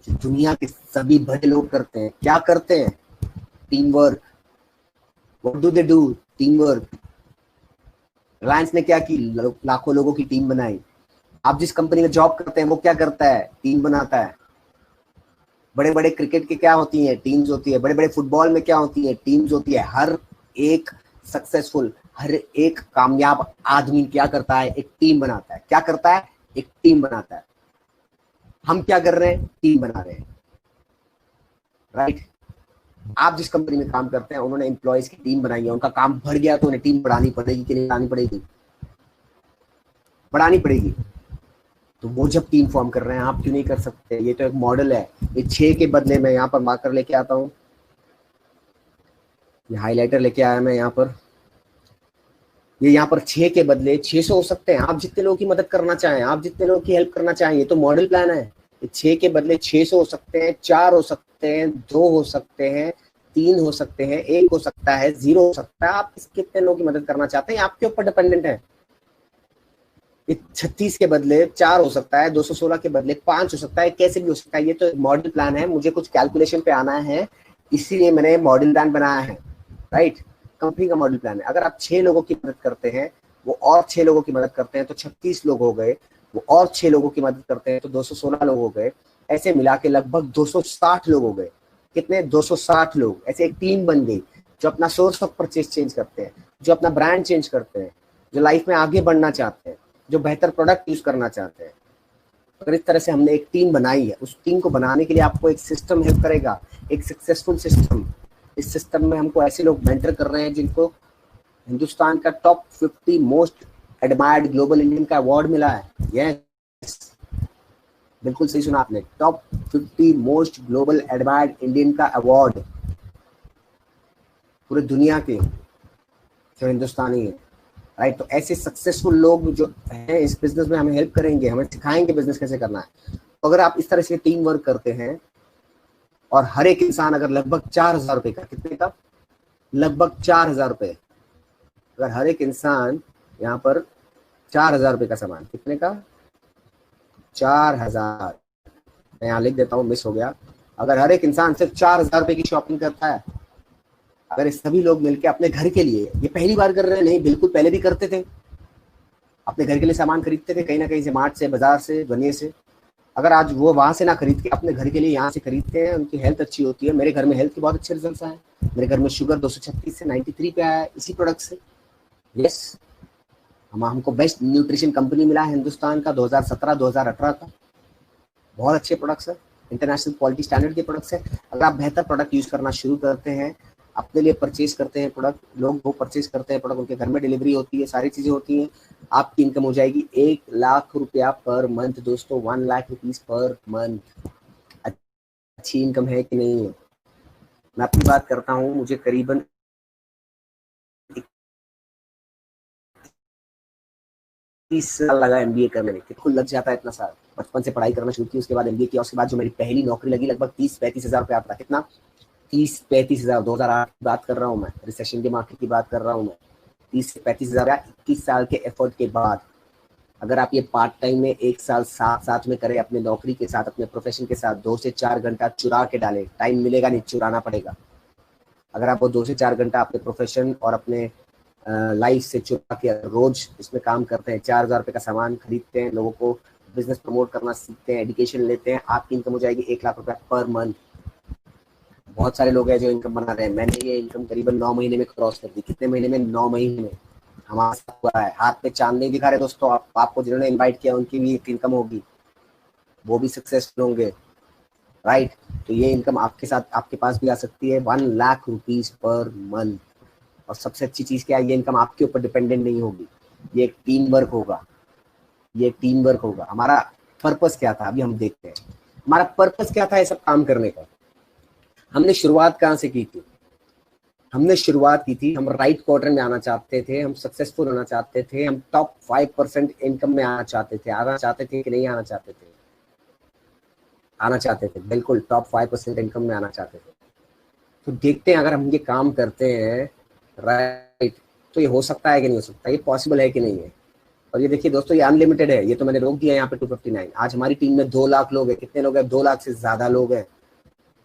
दुनिया के सभी बड़े लोग करते हैं, क्या करते हैं, team work. What do they do, team work. Reliance ने क्या की, लाखों लोगों की टीम बनाई। आप जिस कंपनी में जॉब करते हैं वो क्या करता है, टीम बनाता है। बड़े बड़े क्रिकेट के क्या होती हैं, टीम्स होती है। बड़े बड़े फुटबॉल में क्या होती है, टीम्स होती है। हर एक सक्सेसफुल, हर एक कामयाब आदमी क्या करता है, एक टीम बनाता है। क्या करता है, एक टीम बनाता है। हम क्या कर रहे हैं, टीम बना रहे हैं, राइट। आप जिस कंपनी में काम करते हैं उन्होंने एम्प्लॉयज की टीम बनाई है, उनका काम बढ़ गया तो उन्हें टीम बढ़ानी पड़ेगी कि नहीं बढ़ानी पड़ेगी, बढ़ानी पड़ेगी। तो वो जब टीम फॉर्म कर रहे हैं, आप क्यों नहीं कर सकते। ये तो एक मॉडल है। ये 6 के बदले मैं यहाँ पर मार्कर लेके आता हूँ, ये हाईलाइटर लेके आया मैं यहाँ पर। ये यहाँ पर 6 के बदले 600 हो सकते हैं। आप जितने लोगों की मदद करना चाहें, आप जितने लोगों की हेल्प करना चाहें, ये तो मॉडल प्लान है। ये 6 के बदले 600 हो सकते हैं, 4 हो सकते हैं, 2 हो सकते हैं, 3 हो सकते हैं, 1 हो सकता है, 0 हो सकता है। आप कितने लोगों की मदद करना चाहते हैं आपके ऊपर डिपेंडेंट है। 36 के बदले 4 हो सकता है, 216 के बदले 5 हो सकता है, कैसे भी हो सकता है। ये तो मॉडल प्लान है, मुझे कुछ कैलकुलेशन पे आना है, इसीलिए मैंने मॉडल प्लान बनाया है, राइट। कंपनी का मॉडल प्लान है। अगर आप 6 लोगों की मदद करते हैं, वो और 6 लोगों की मदद करते हैं तो 36 लोग हो गए। वो और 6 लोगों की मदद करते हैं तो 216 लोग हो गए। ऐसे मिला के लगभग 260 लोग हो गए। कितने, 260 लोग। ऐसे एक टीम बन गई जो अपना सोर्स ऑफ परचेज चेंज करते हैं, जो अपना ब्रांड चेंज करते हैं, जो लाइफ में आगे बढ़ना चाहते हैं, जो बेहतर प्रोडक्ट यूज करना चाहते हैं। अगर इस तरह से हमने एक टीम बनाई है, उस टीम को बनाने के लिए आपको एक सिस्टम हेल्प करेगा, एक सक्सेसफुल सिस्टम। इस सिस्टम में हमको ऐसे लोग मेंटर कर रहे हैं जिनको हिंदुस्तान का top 50 most admired global Indian का अवार्ड मिला है। यस, बिल्कुल सही सुना आपने, top 50 most global admired Indian का अवार्ड पूरी दुनिया के जो हिंदुस्तानी है, राइट। तो ऐसे सक्सेसफुल लोग जो हैं इस बिजनेस में हमें हेल्प करेंगे, हमें सिखाएंगे बिजनेस कैसे करना है। तो अगर आप इस तरह से टीम वर्क करते हैं और हर एक इंसान अगर लगभग 4,000 रुपए का, कितने का, लगभग 4,000 रुपए, अगर हर एक इंसान यहाँ पर 4,000 रुपए का सामान, कितने का, 4,000, मैं यहाँ लिख देता हूँ, मिस हो गया। अगर हर एक इंसान सिर्फ 4,000 रुपए की शॉपिंग करता है, अगर सभी लोग मिलकर अपने घर के लिए, ये पहली बार कर रहे हैं नहीं, बिल्कुल पहले भी करते थे, अपने घर के लिए सामान खरीदते थे कहीं ना कहीं से, मार्ट से, बाजार से, दुनिया से। अगर आज वो वहां से ना खरीद के अपने घर के लिए यहाँ से खरीदते हैं, उनकी हेल्थ अच्छी होती है। मेरे घर में हेल्थ के बहुत अच्छे रिजल्ट आए। मेरे घर में शुगर 236 से 93 पे आया है इसी प्रोडक्ट से। यस, हमको बेस्ट न्यूट्रिशन कंपनी मिला है हिंदुस्तान का 2017-2018 का। बहुत अच्छे प्रोडक्ट्स है, इंटरनेशनल क्वालिटी स्टैंडर्ड के प्रोडक्ट्स है। अगर आप बेहतर प्रोडक्ट यूज करना शुरू करते हैं, अपने लिए परचेज करते हैं प्रोडक्ट, लोग वो परचेज करते हैं प्रोडक्ट, उनके घर में डिलीवरी होती है, सारी चीजें होती हैं, आपकी इनकम हो जाएगी 1,00,000 रुपया पर मंथ दोस्तों, 1,00,000 रुपीज पर मंथ। अच्छी इनकम है कि नहीं है। मैं अपनी बात करता हूँ, मुझे करीबन 30 साल लगा एमबीए करने में। कितना लग जाता है इतना साल। बचपन से पढ़ाई करना शुरू की, उसके बाद एमबीए किया, उसके बाद जो मेरी पहली नौकरी लगी लगभग 30-35 हजार रुपया आता। कितना, 30-35 हजार। 2008 की बात कर रहा हूँ मैं, रिसेशन के मार्केट की बात कर रहा हूँ मैं। 30 से 35 हजार, 21 साल के एफर्ट के बाद अगर आप ये पार्ट टाइम में 1 साल साथ में करें, अपने नौकरी के साथ, अपने प्रोफेशन के साथ 2 से 4 घंटा चुरा के डालें, टाइम मिलेगा नहीं, चुराना पड़ेगा। अगर आप वो 2 से 4 घंटा अपने प्रोफेशन और अपने लाइफ से चुरा के रोज इसमें काम करते हैं, 4,000 रुपये का सामान खरीदते हैं, लोगों को बिजनेस प्रमोट करना सीखते हैं, एजुकेशन लेते हैं, आपकी इनकम हो जाएगी 1 लाख रुपए पर मंथ। बहुत सारे लोग हैं जो इनकम बना रहे हैं। मैंने ये इनकम करीबन 9 महीने में क्रॉस कर दी। कितने महीने में? 9 महीने में हमारे साथ हुआ है। हाथ पे चांद नहीं दिखा रहे दोस्तों, आपको जिन्होंने इन्वाइट किया उनकी भी एक इनकम होगी, वो भी सक्सेसफुल होंगे, राइट। तो ये इनकम आपके साथ, आपके पास भी आ सकती है, 1 लाख रुपीज पर मंथ। और सबसे अच्छी चीज क्या है, ये इनकम आपके ऊपर डिपेंडेंट नहीं होगी, ये एक टीम वर्क होगा, ये टीम वर्क होगा। हमारा पर्पस क्या था, अभी हम देखते हैं हमारा पर्पस क्या था ये सब काम करने का। हमने शुरुआत कहाँ से की थी? हमने शुरुआत की थी, हम राइट क्वार्टर में आना चाहते थे, हम सक्सेसफुल होना चाहते थे, हम टॉप 5% इनकम में आना चाहते थे। आना चाहते थे कि नहीं आना चाहते थे? आना चाहते थे, बिल्कुल टॉप 5% इनकम में आना चाहते थे। तो देखते हैं अगर हम ये काम करते हैं राइट, तो ये हो सकता है कि नहीं हो सकता, ये पॉसिबल है कि नहीं है। और ये देखिए दोस्तों, ये अनलिमिटेड है, ये तो मैंने रोक दिया यहाँ पे 259। आज हमारी टीम में 2 लाख लोग हैं। कितने लोग हैं? 2 लाख से ज्यादा लोग हैं।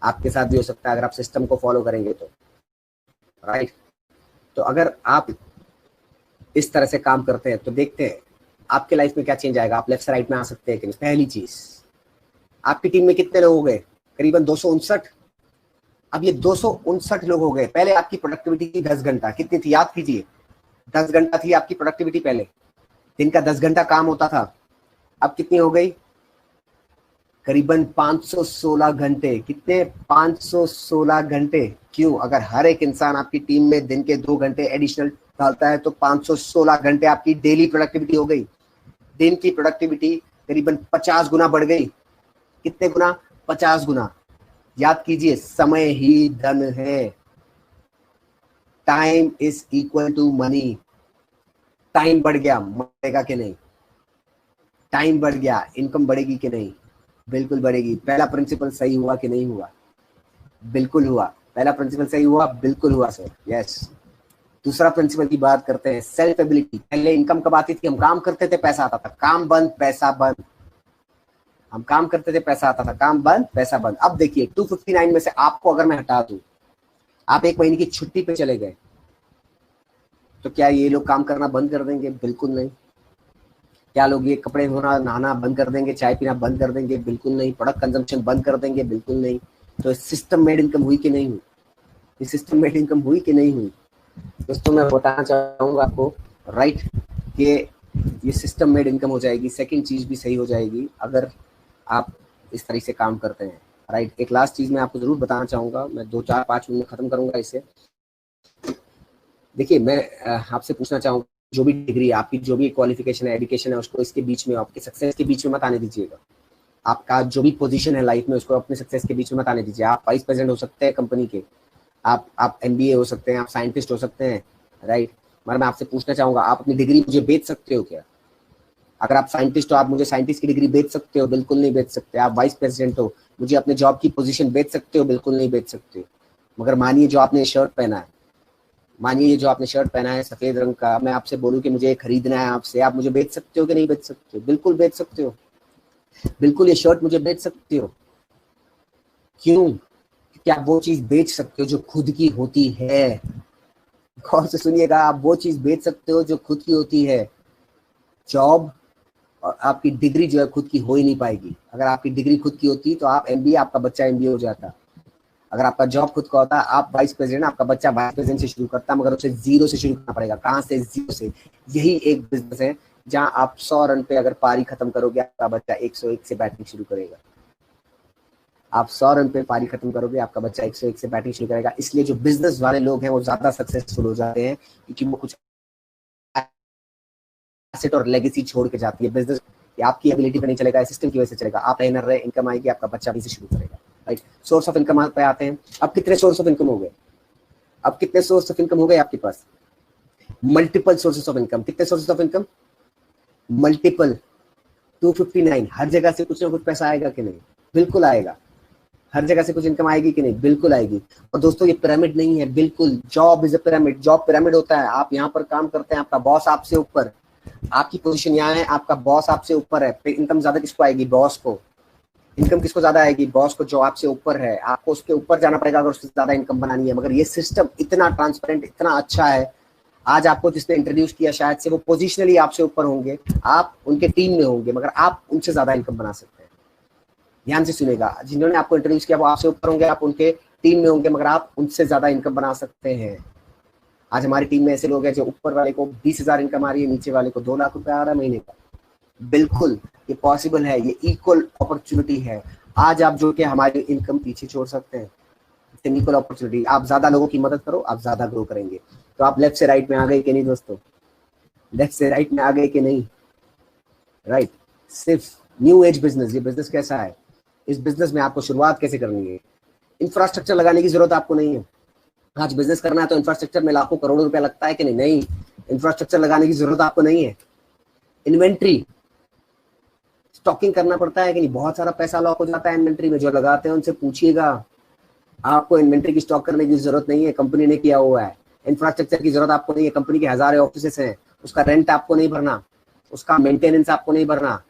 आपके साथ भी हो सकता है अगर आप सिस्टम को फॉलो करेंगे तो, राइट। तो अगर आप इस तरह से काम करते हैं तो देखते हैं आपके लाइफ में क्या चेंज आएगा। आप लेफ्ट से राइट में आ सकते हैं कि नहीं? पहली चीज, आपकी टीम में कितने लोग हो गए? करीबन 259। अब ये 259 लोग हो गए। पहले आपकी प्रोडक्टिविटी थी 10 घंटा, कितनी थी याद कीजिए? 10 घंटा थी आपकी प्रोडक्टिविटी पहले, दिन का 10 घंटा काम होता था। अब कितनी हो गई? करीबन 516 घंटे। कितने? 516 घंटे। क्यों? अगर हर एक इंसान आपकी टीम में दिन के 2 घंटे एडिशनल डालता है तो 516 घंटे आपकी डेली प्रोडक्टिविटी हो गई। दिन की प्रोडक्टिविटी करीबन 50 गुना बढ़ गई। कितने गुना? 50 गुना। याद कीजिए, समय ही धन है। Time is equal to money. Time बढ़ गया, बढ़ेगा कि नहीं? टाइम बढ़ गया, इनकम बढ़ेगी कि नहीं? बिल्कुल बढ़ेगी। पहला प्रिंसिपल सही हुआ कि नहीं हुआ? बिल्कुल हुआ। पहला प्रिंसिपल सही हुआ, बिल्कुल हुआ सर, यस। दूसरा प्रिंसिपल की बात करते हैं, सेल्फ एबिलिटी। पहले इनकम कब आती थी? हम काम करते थे, पैसा आता था, काम बंद पैसा बंद। हम काम करते थे, पैसा आता था, काम बंद पैसा बंद। अब देखिए 259 में से आपको अगर मैं हटा दूं, आप 1 महीने की छुट्टी पे चले गए, तो क्या ये लोग काम करना बंद कर देंगे? बिल्कुल नहीं। क्या लोग ये कपड़े धोना नहाना बंद कर देंगे? चाय पीना बंद कर देंगे? बिल्कुल नहीं। प्रोडक्ट कंजम्पशन बंद कर देंगे? बिल्कुल नहीं। तो सिस्टम मेड इनकम हुई कि नहीं हुई? ये सिस्टम मेड इनकम हुई कि नहीं हुई? दोस्तों मैं बताना चाहूंगा आपको, राइट, कि ये सिस्टम मेड इनकम हो जाएगी। सेकंड चीज भी सही हो जाएगी अगर आप इस तरह से काम करते हैं, राइट। एक लास्ट चीज मैं आपको जरूर बताना चाहूंगा, मैं 2-4-5 मिनट में खत्म करूंगा इसे। देखिए मैं आपसे पूछना चाहूंगा, जो भी डिग्री आपकी, जो भी क्वालिफिकेशन है, एजुकेशन है, उसको इसके बीच में, आपके सक्सेस के बीच में मत आने दीजिएगा। आपका जो भी पोजीशन है लाइफ में, उसको अपने सक्सेस के बीच में मत आने दीजिए। आप वाइस प्रेसिडेंट हो सकते हैं कंपनी के, आप MBA हो सकते हैं, आप साइंटिस्ट हो सकते हैं, राइट। मगर मैं आपसे पूछना चाहूंगा, आप अपनी डिग्री मुझे बेच सकते हो क्या? अगर आप साइंटिस्ट हो, आप मुझे साइंटिस्ट की डिग्री बेच सकते हो? बिल्कुल नहीं बेच सकते। आप वाइस प्रेसिडेंट हो, मुझे अपने जॉब की पोजीशन बेच सकते हो? बिल्कुल नहीं बेच सकते। मगर मानिए जो आपने शर्ट पहना है, मानिए ये जो आपने शर्ट पहना है सफेद रंग का, मैं आपसे बोलूं कि मुझे खरीदना है आपसे, आप मुझे बेच सकते हो कि नहीं बेच सकते? बिल्कुल बेच सकते हो। बिल्कुल ये शर्ट मुझे बेच सकते हो। क्यों? क्योंकि आप वो चीज बेच सकते हो जो खुद की होती है। गौर से सुनिएगा, आप वो चीज बेच सकते हो जो खुद की होती है। जॉब और आपकी डिग्री जो है खुद की हो ही नहीं पाएगी। अगर आपकी डिग्री खुद की होती तो आप MBA, आपका बच्चा MBA हो जाता। अगर आपका जॉब खुद का होता, आप वाइस प्रेसिडेंट, आपका बच्चा वाइस प्रेसिडेंट से शुरू करता, मगर उसे 0 से शुरू करना पड़ेगा। कहाँ से? 0 से। यही एक बिजनेस है जहां आप 100 रन पे अगर पारी खत्म करोगे, आपका बच्चा 101 से बैटिंग शुरू करेगा। आप 100 रन पे पारी खत्म करोगे, आपका बच्चा 101 से बैटिंग शुरू करेगा। इसलिए जो बिजनेस वाले लोग हैं वो ज्यादा सक्सेसफुल हो जाते हैं, क्योंकि वो कुछ एसेट और लेगेसी छोड़ के जाती है। बिजनेस आपकी एबिलिटी पे नहीं चलेगा, सिस्टम की वजह से चलेगा। आप ट्रेनर रहे, इनकम आएगी, आपका बच्चा भी से शुरू करेगा, राइट। सोर्स ऑफ इनकम पे आते हैं। अब कितने सोर्स ऑफ इनकम हो गए? अब कितने सोर्स ऑफ इनकम हो गए आपके पास? Multiple sources of income. कितने सोर्सेस ऑफ इनकम? मल्टीपल। 259। हर जगह से कुछ ना कुछ पैसा आएगा कि नहीं? बिल्कुल आएगा। हर जगह से कुछ इनकम आएगी कि नहीं? बिल्कुल आएगी। और दोस्तों ये पिरामिड नहीं है, बिल्कुल। Job is a pyramid. Job pyramid होता है। आप यहाँ पर काम करते हैं, आपका बॉस आपसे ऊपर, आपकी पोजीशन यहाँ है, आपका बॉस आपसे ऊपर है। फिर इनकम ज्यादा किसको आएगी? बॉस को। इनकम किसको ज्यादा आएगी? बॉस को, जो आपसे ऊपर है। आपको उसके ऊपर जाना पड़ेगा अगर उससे ज्यादा इनकम बनानी है। मगर ये सिस्टम इतना ट्रांसपेरेंट, इतना अच्छा है, आज आपको जिसने इंट्रोड्यूस किया शायद से वो पोजिशनली आपसे ऊपर होंगे, आप उनके टीम में होंगे, मगर आप उनसे ज्यादा इनकम बना सकते हैं। ध्यान से सुनेगा, जिन्होंने आपको इंट्रोड्यूस किया वो आपसे ऊपर होंगे, आप उनके टीम में होंगे, मगर आप उनसे ज्यादा इनकम बना सकते हैं। आज हमारी टीम में ऐसे लोग हैं जो ऊपर वाले को 20,000 इनकम आ रही है, नीचे वाले को 2 लाख रुपए आ रहा है महीने का। बिल्कुल ये पॉसिबल है, ये इक्वल अपॉर्चुनिटी है। आज आप जो कि हमारी इनकम पीछे छोड़ सकते हैं, इक्वल अपॉर्चुनिटी। आप ज्यादा लोगों की मदद करो, आप ज्यादा ग्रो करेंगे। तो आप लेफ्ट से राइट में आ गए कि नहीं दोस्तों? लेफ्ट से राइट में आ गए कि नहीं? राइट। सिर्फ न्यू एज बिजनेस, ये बिजनेस कैसा है, इस बिजनेस में आपको शुरुआत कैसे करनी है। इंफ्रास्ट्रक्चर लगाने की जरूरत आपको नहीं है। आज बिजनेस करना है तो इंफ्रास्ट्रक्चर में लाखों करोड़ों रुपया लगता है कि नहीं? नहीं, इंफ्रास्ट्रक्चर लगाने की जरूरत आपको नहीं है। इन्वेंट्री स्टॉकिंग करना पड़ता है कि नहीं? बहुत सारा पैसा लॉक हो जाता है इन्वेंट्री में। जो लगाते हैं उनसे पूछिएगा, आपको इन्वेंट्री की स्टॉक करने की जरूरत नहीं है, कंपनी ने किया हुआ है। इंफ्रास्ट्रक्चर की जरूरत आपको नहीं है, कंपनी के हजारों ऑफिसेस हैं, उसका रेंट आपको नहीं भरना, उसका मेंटेनेंस आपको नहीं भरना,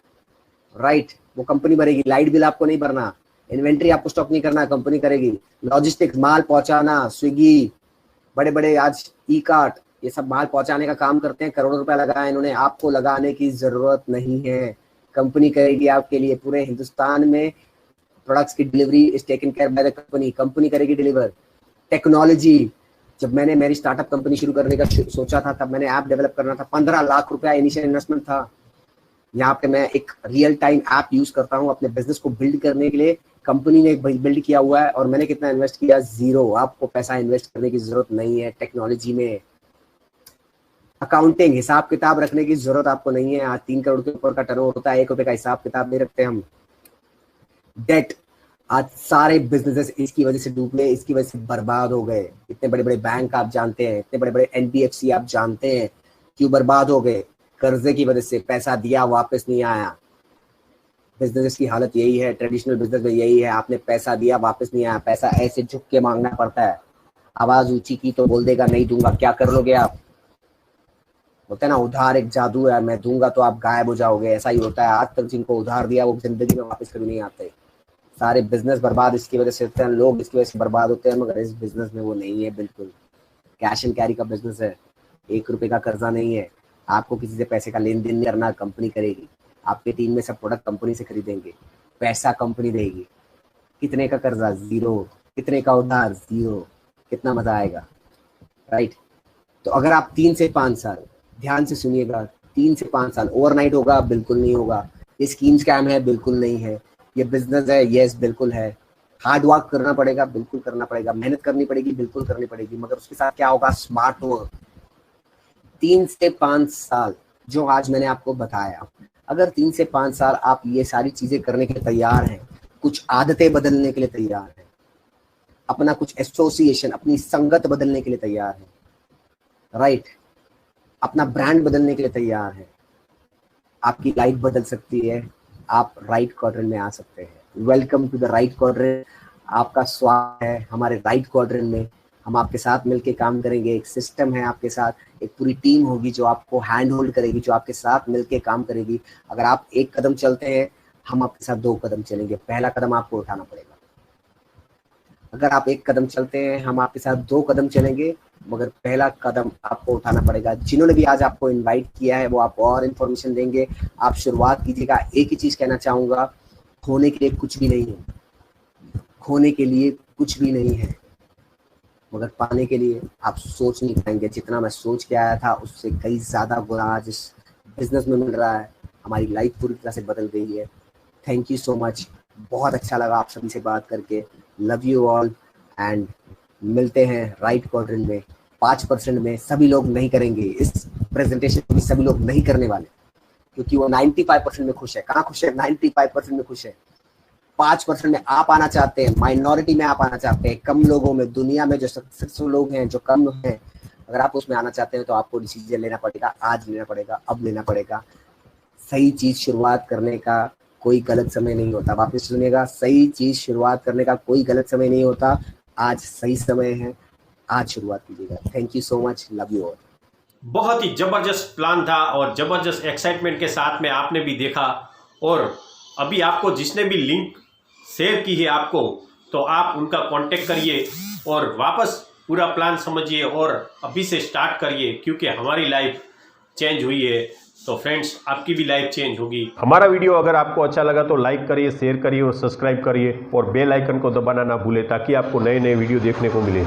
राइट, वो कंपनी भरेगी। लाइट बिल आपको नहीं भरना, इन्वेंट्री आपको स्टॉक नहीं करना, कंपनी करेगी। लॉजिस्टिक्स, माल पहुंचाना, स्विगी, बड़े बड़े आज ई कार्ट, ये सब माल पहुंचाने का काम करते हैं, करोड़ों रुपया लगाया इन्होंने, आपको लगाने की जरूरत नहीं है, कंपनी करेगी आपके लिए। पूरे हिंदुस्तान में प्रोडक्ट्स की delivery is taken care by the company, company करेगी डिलीवर। टेक्नोलॉजी, जब मैंने मेरी स्टार्टअप कंपनी शुरू करने का सोचा था, तब मैंने ऐप डेवलप करना था, 15 लाख रुपया इनिशियल इन्वेस्टमेंट था। यहाँ पे मैं एक रियल टाइम ऐप यूज करता हूँ अपने बिजनेस को बिल्ड करने के लिए, कंपनी ने बिल्ड किया हुआ है, और मैंने कितना इन्वेस्ट किया? 0। आपको पैसा इन्वेस्ट करने की जरूरत नहीं है टेक्नोलॉजी में। अकाउंटिंग, हिसाब किताब रखने की जरूरत आपको नहीं है। आज 3 करोड़ के ऊपर का टर्नओवर होता है, 1 रुपए का हिसाब किताब नहीं रखते हम। डेट, आज सारे बिजनेसेस इसकी वजह से डूबे, इसकी वजह से बर्बाद हो गए। इतने बड़े बड़े बैंक आप जानते हैं, इतने बड़े बड़े NBFC आप जानते हैं, क्यों बर्बाद हो गए? कर्जे की वजह से। पैसा दिया वापस नहीं आया। बिजनेस की हालत यही है, ट्रेडिशनल बिजनेस में यही है, आपने पैसा दिया वापस नहीं आया, पैसा ऐसे झुक के मांगना पड़ता है। आवाज ऊंची की तो बोल देगा नहीं दूंगा, क्या कर लोगे आप? बोलते हैं ना, उधार एक जादू है, मैं दूंगा तो आप गायब हो जाओगे, ऐसा ही होता है। आज तक जिनको उधार दिया वो जिंदगी में वापस कभी नहीं आते। सारे बिजनेस बर्बाद इसकी वजह से होते हैं, लोग इसकी वजह से बर्बाद होते हैं, मगर इस बिजनेस में वो नहीं है। बिल्कुल कैश एंड कैरी का बिजनेस है, 1 रुपए का कर्जा नहीं है, आपको किसी से पैसे का लेन देन नहीं करना, कंपनी करेगी। आपके टीम में सब प्रोडक्ट कंपनी से खरीदेंगे, पैसा कंपनी देगी। कितने का कर्जा? 0। कितने का उधार? 0। कितना मजा आएगा, राइट। तो अगर आप 3 से 5 साल, ध्यान से सुनिएगा, 3 से 5 साल, ओवरनाइट होगा? बिल्कुल नहीं होगा। ये स्कीम स्कैम है? बिल्कुल नहीं है। ये बिजनेस है? यस बिल्कुल है। हार्ड वर्क करना पड़ेगा? बिल्कुल करना पड़ेगा। मेहनत करनी पड़ेगी? बिल्कुल करनी पड़ेगी, मगर उसके साथ क्या होगा? Smart work. 3 से 5 साल जो आज मैंने आपको बताया, अगर 3 से 5 साल आप ये सारी चीजें करने के लिए तैयार हैं, कुछ आदतें बदलने के लिए तैयार हैं, अपना कुछ एसोसिएशन, अपनी संगत बदलने के लिए तैयार हैं, राइट, अपना ब्रांड बदलने के लिए तैयार हैं, आपकी लाइफ बदल सकती है। आप राइट क्वाड्रेंट में आ सकते हैं। Welcome to the right quadrant. आपका स्वागत है हमारे राइट क्वाड्रेंट में। हम आपके साथ मिलके काम करेंगे। एक सिस्टम है आपके साथ, एक पूरी टीम होगी जो आपको हैंड होल्ड करेगी, जो आपके साथ मिलके काम करेगी। अगर आप 1 कदम चलते हैं, हम आपके साथ 2 कदम चलेंगे। पहला कदम आपको उठाना पड़ेगा। अगर आप 1 कदम चलते हैं, हम आपके साथ 2 कदम चलेंगे, मगर पहला कदम आपको उठाना पड़ेगा। जिन्होंने भी आज आपको इनवाइट किया है वो आपको और इन्फॉर्मेशन देंगे। आप शुरुआत कीजिएगा। एक ही चीज कहना चाहूंगा, खोने के लिए कुछ भी नहीं है, खोने के लिए कुछ भी नहीं है, मगर पाने के लिए आप सोच नहीं पाएंगे। जितना मैं सोच के आया था उससे कई ज्यादा गुना आज इस बिजनेस में मिल रहा है। हमारी लाइफ पूरी तरह से बदल गई है। Thank you so much. बहुत अच्छा लगा आप सभी से बात करके। लव यू ऑल एंड मिलते हैं राइट क्वाड्रेंट में। 5% में सभी लोग नहीं करेंगे इस प्रेजेंटेशन को, सभी लोग नहीं करने वाले, क्योंकि वो 95% में खुश है। कहाँ खुश है? 95% में खुश है। 5% में आप आना चाहते हैं, माइनॉरिटी में आप आना चाहते हैं, कम लोगों में, दुनिया में जो सक्सेसफुल लोग हैं, जो कम हैं, अगर आप उसमें आना चाहते हैं तो आपको डिसीजन लेना पड़ेगा। आज लेना पड़ेगा, अब लेना पड़ेगा। सही चीज शुरुआत करने का कोई गलत समय नहीं होता। वापस सुनिएगा, सही चीज शुरुआत करने का कोई गलत समय नहीं होता। आज सही समय है, आज शुरुआत कीजिएगा। Thank you so much. Love you all. बहुत ही ज़बरदस्त प्लान था और ज़बरदस्त एक्साइटमेंट के साथ में आपने भी देखा। और अभी आपको जिसने भी लिंक शेयर की है आपको, तो आप उनका कांटेक्ट करिए और वापस पूरा प्लान समझिए और अभी से स्टार्ट करिए, क्योंकि हमारी लाइफ चेंज हुई है तो फ्रेंड्स आपकी भी लाइफ चेंज होगी। हमारा वीडियो अगर आपको अच्छा लगा तो लाइक करिए, शेयर करिए और सब्सक्राइब करिए और बेल आइकन को दबाना ना भूलें ताकि आपको नए नए वीडियो देखने को मिले।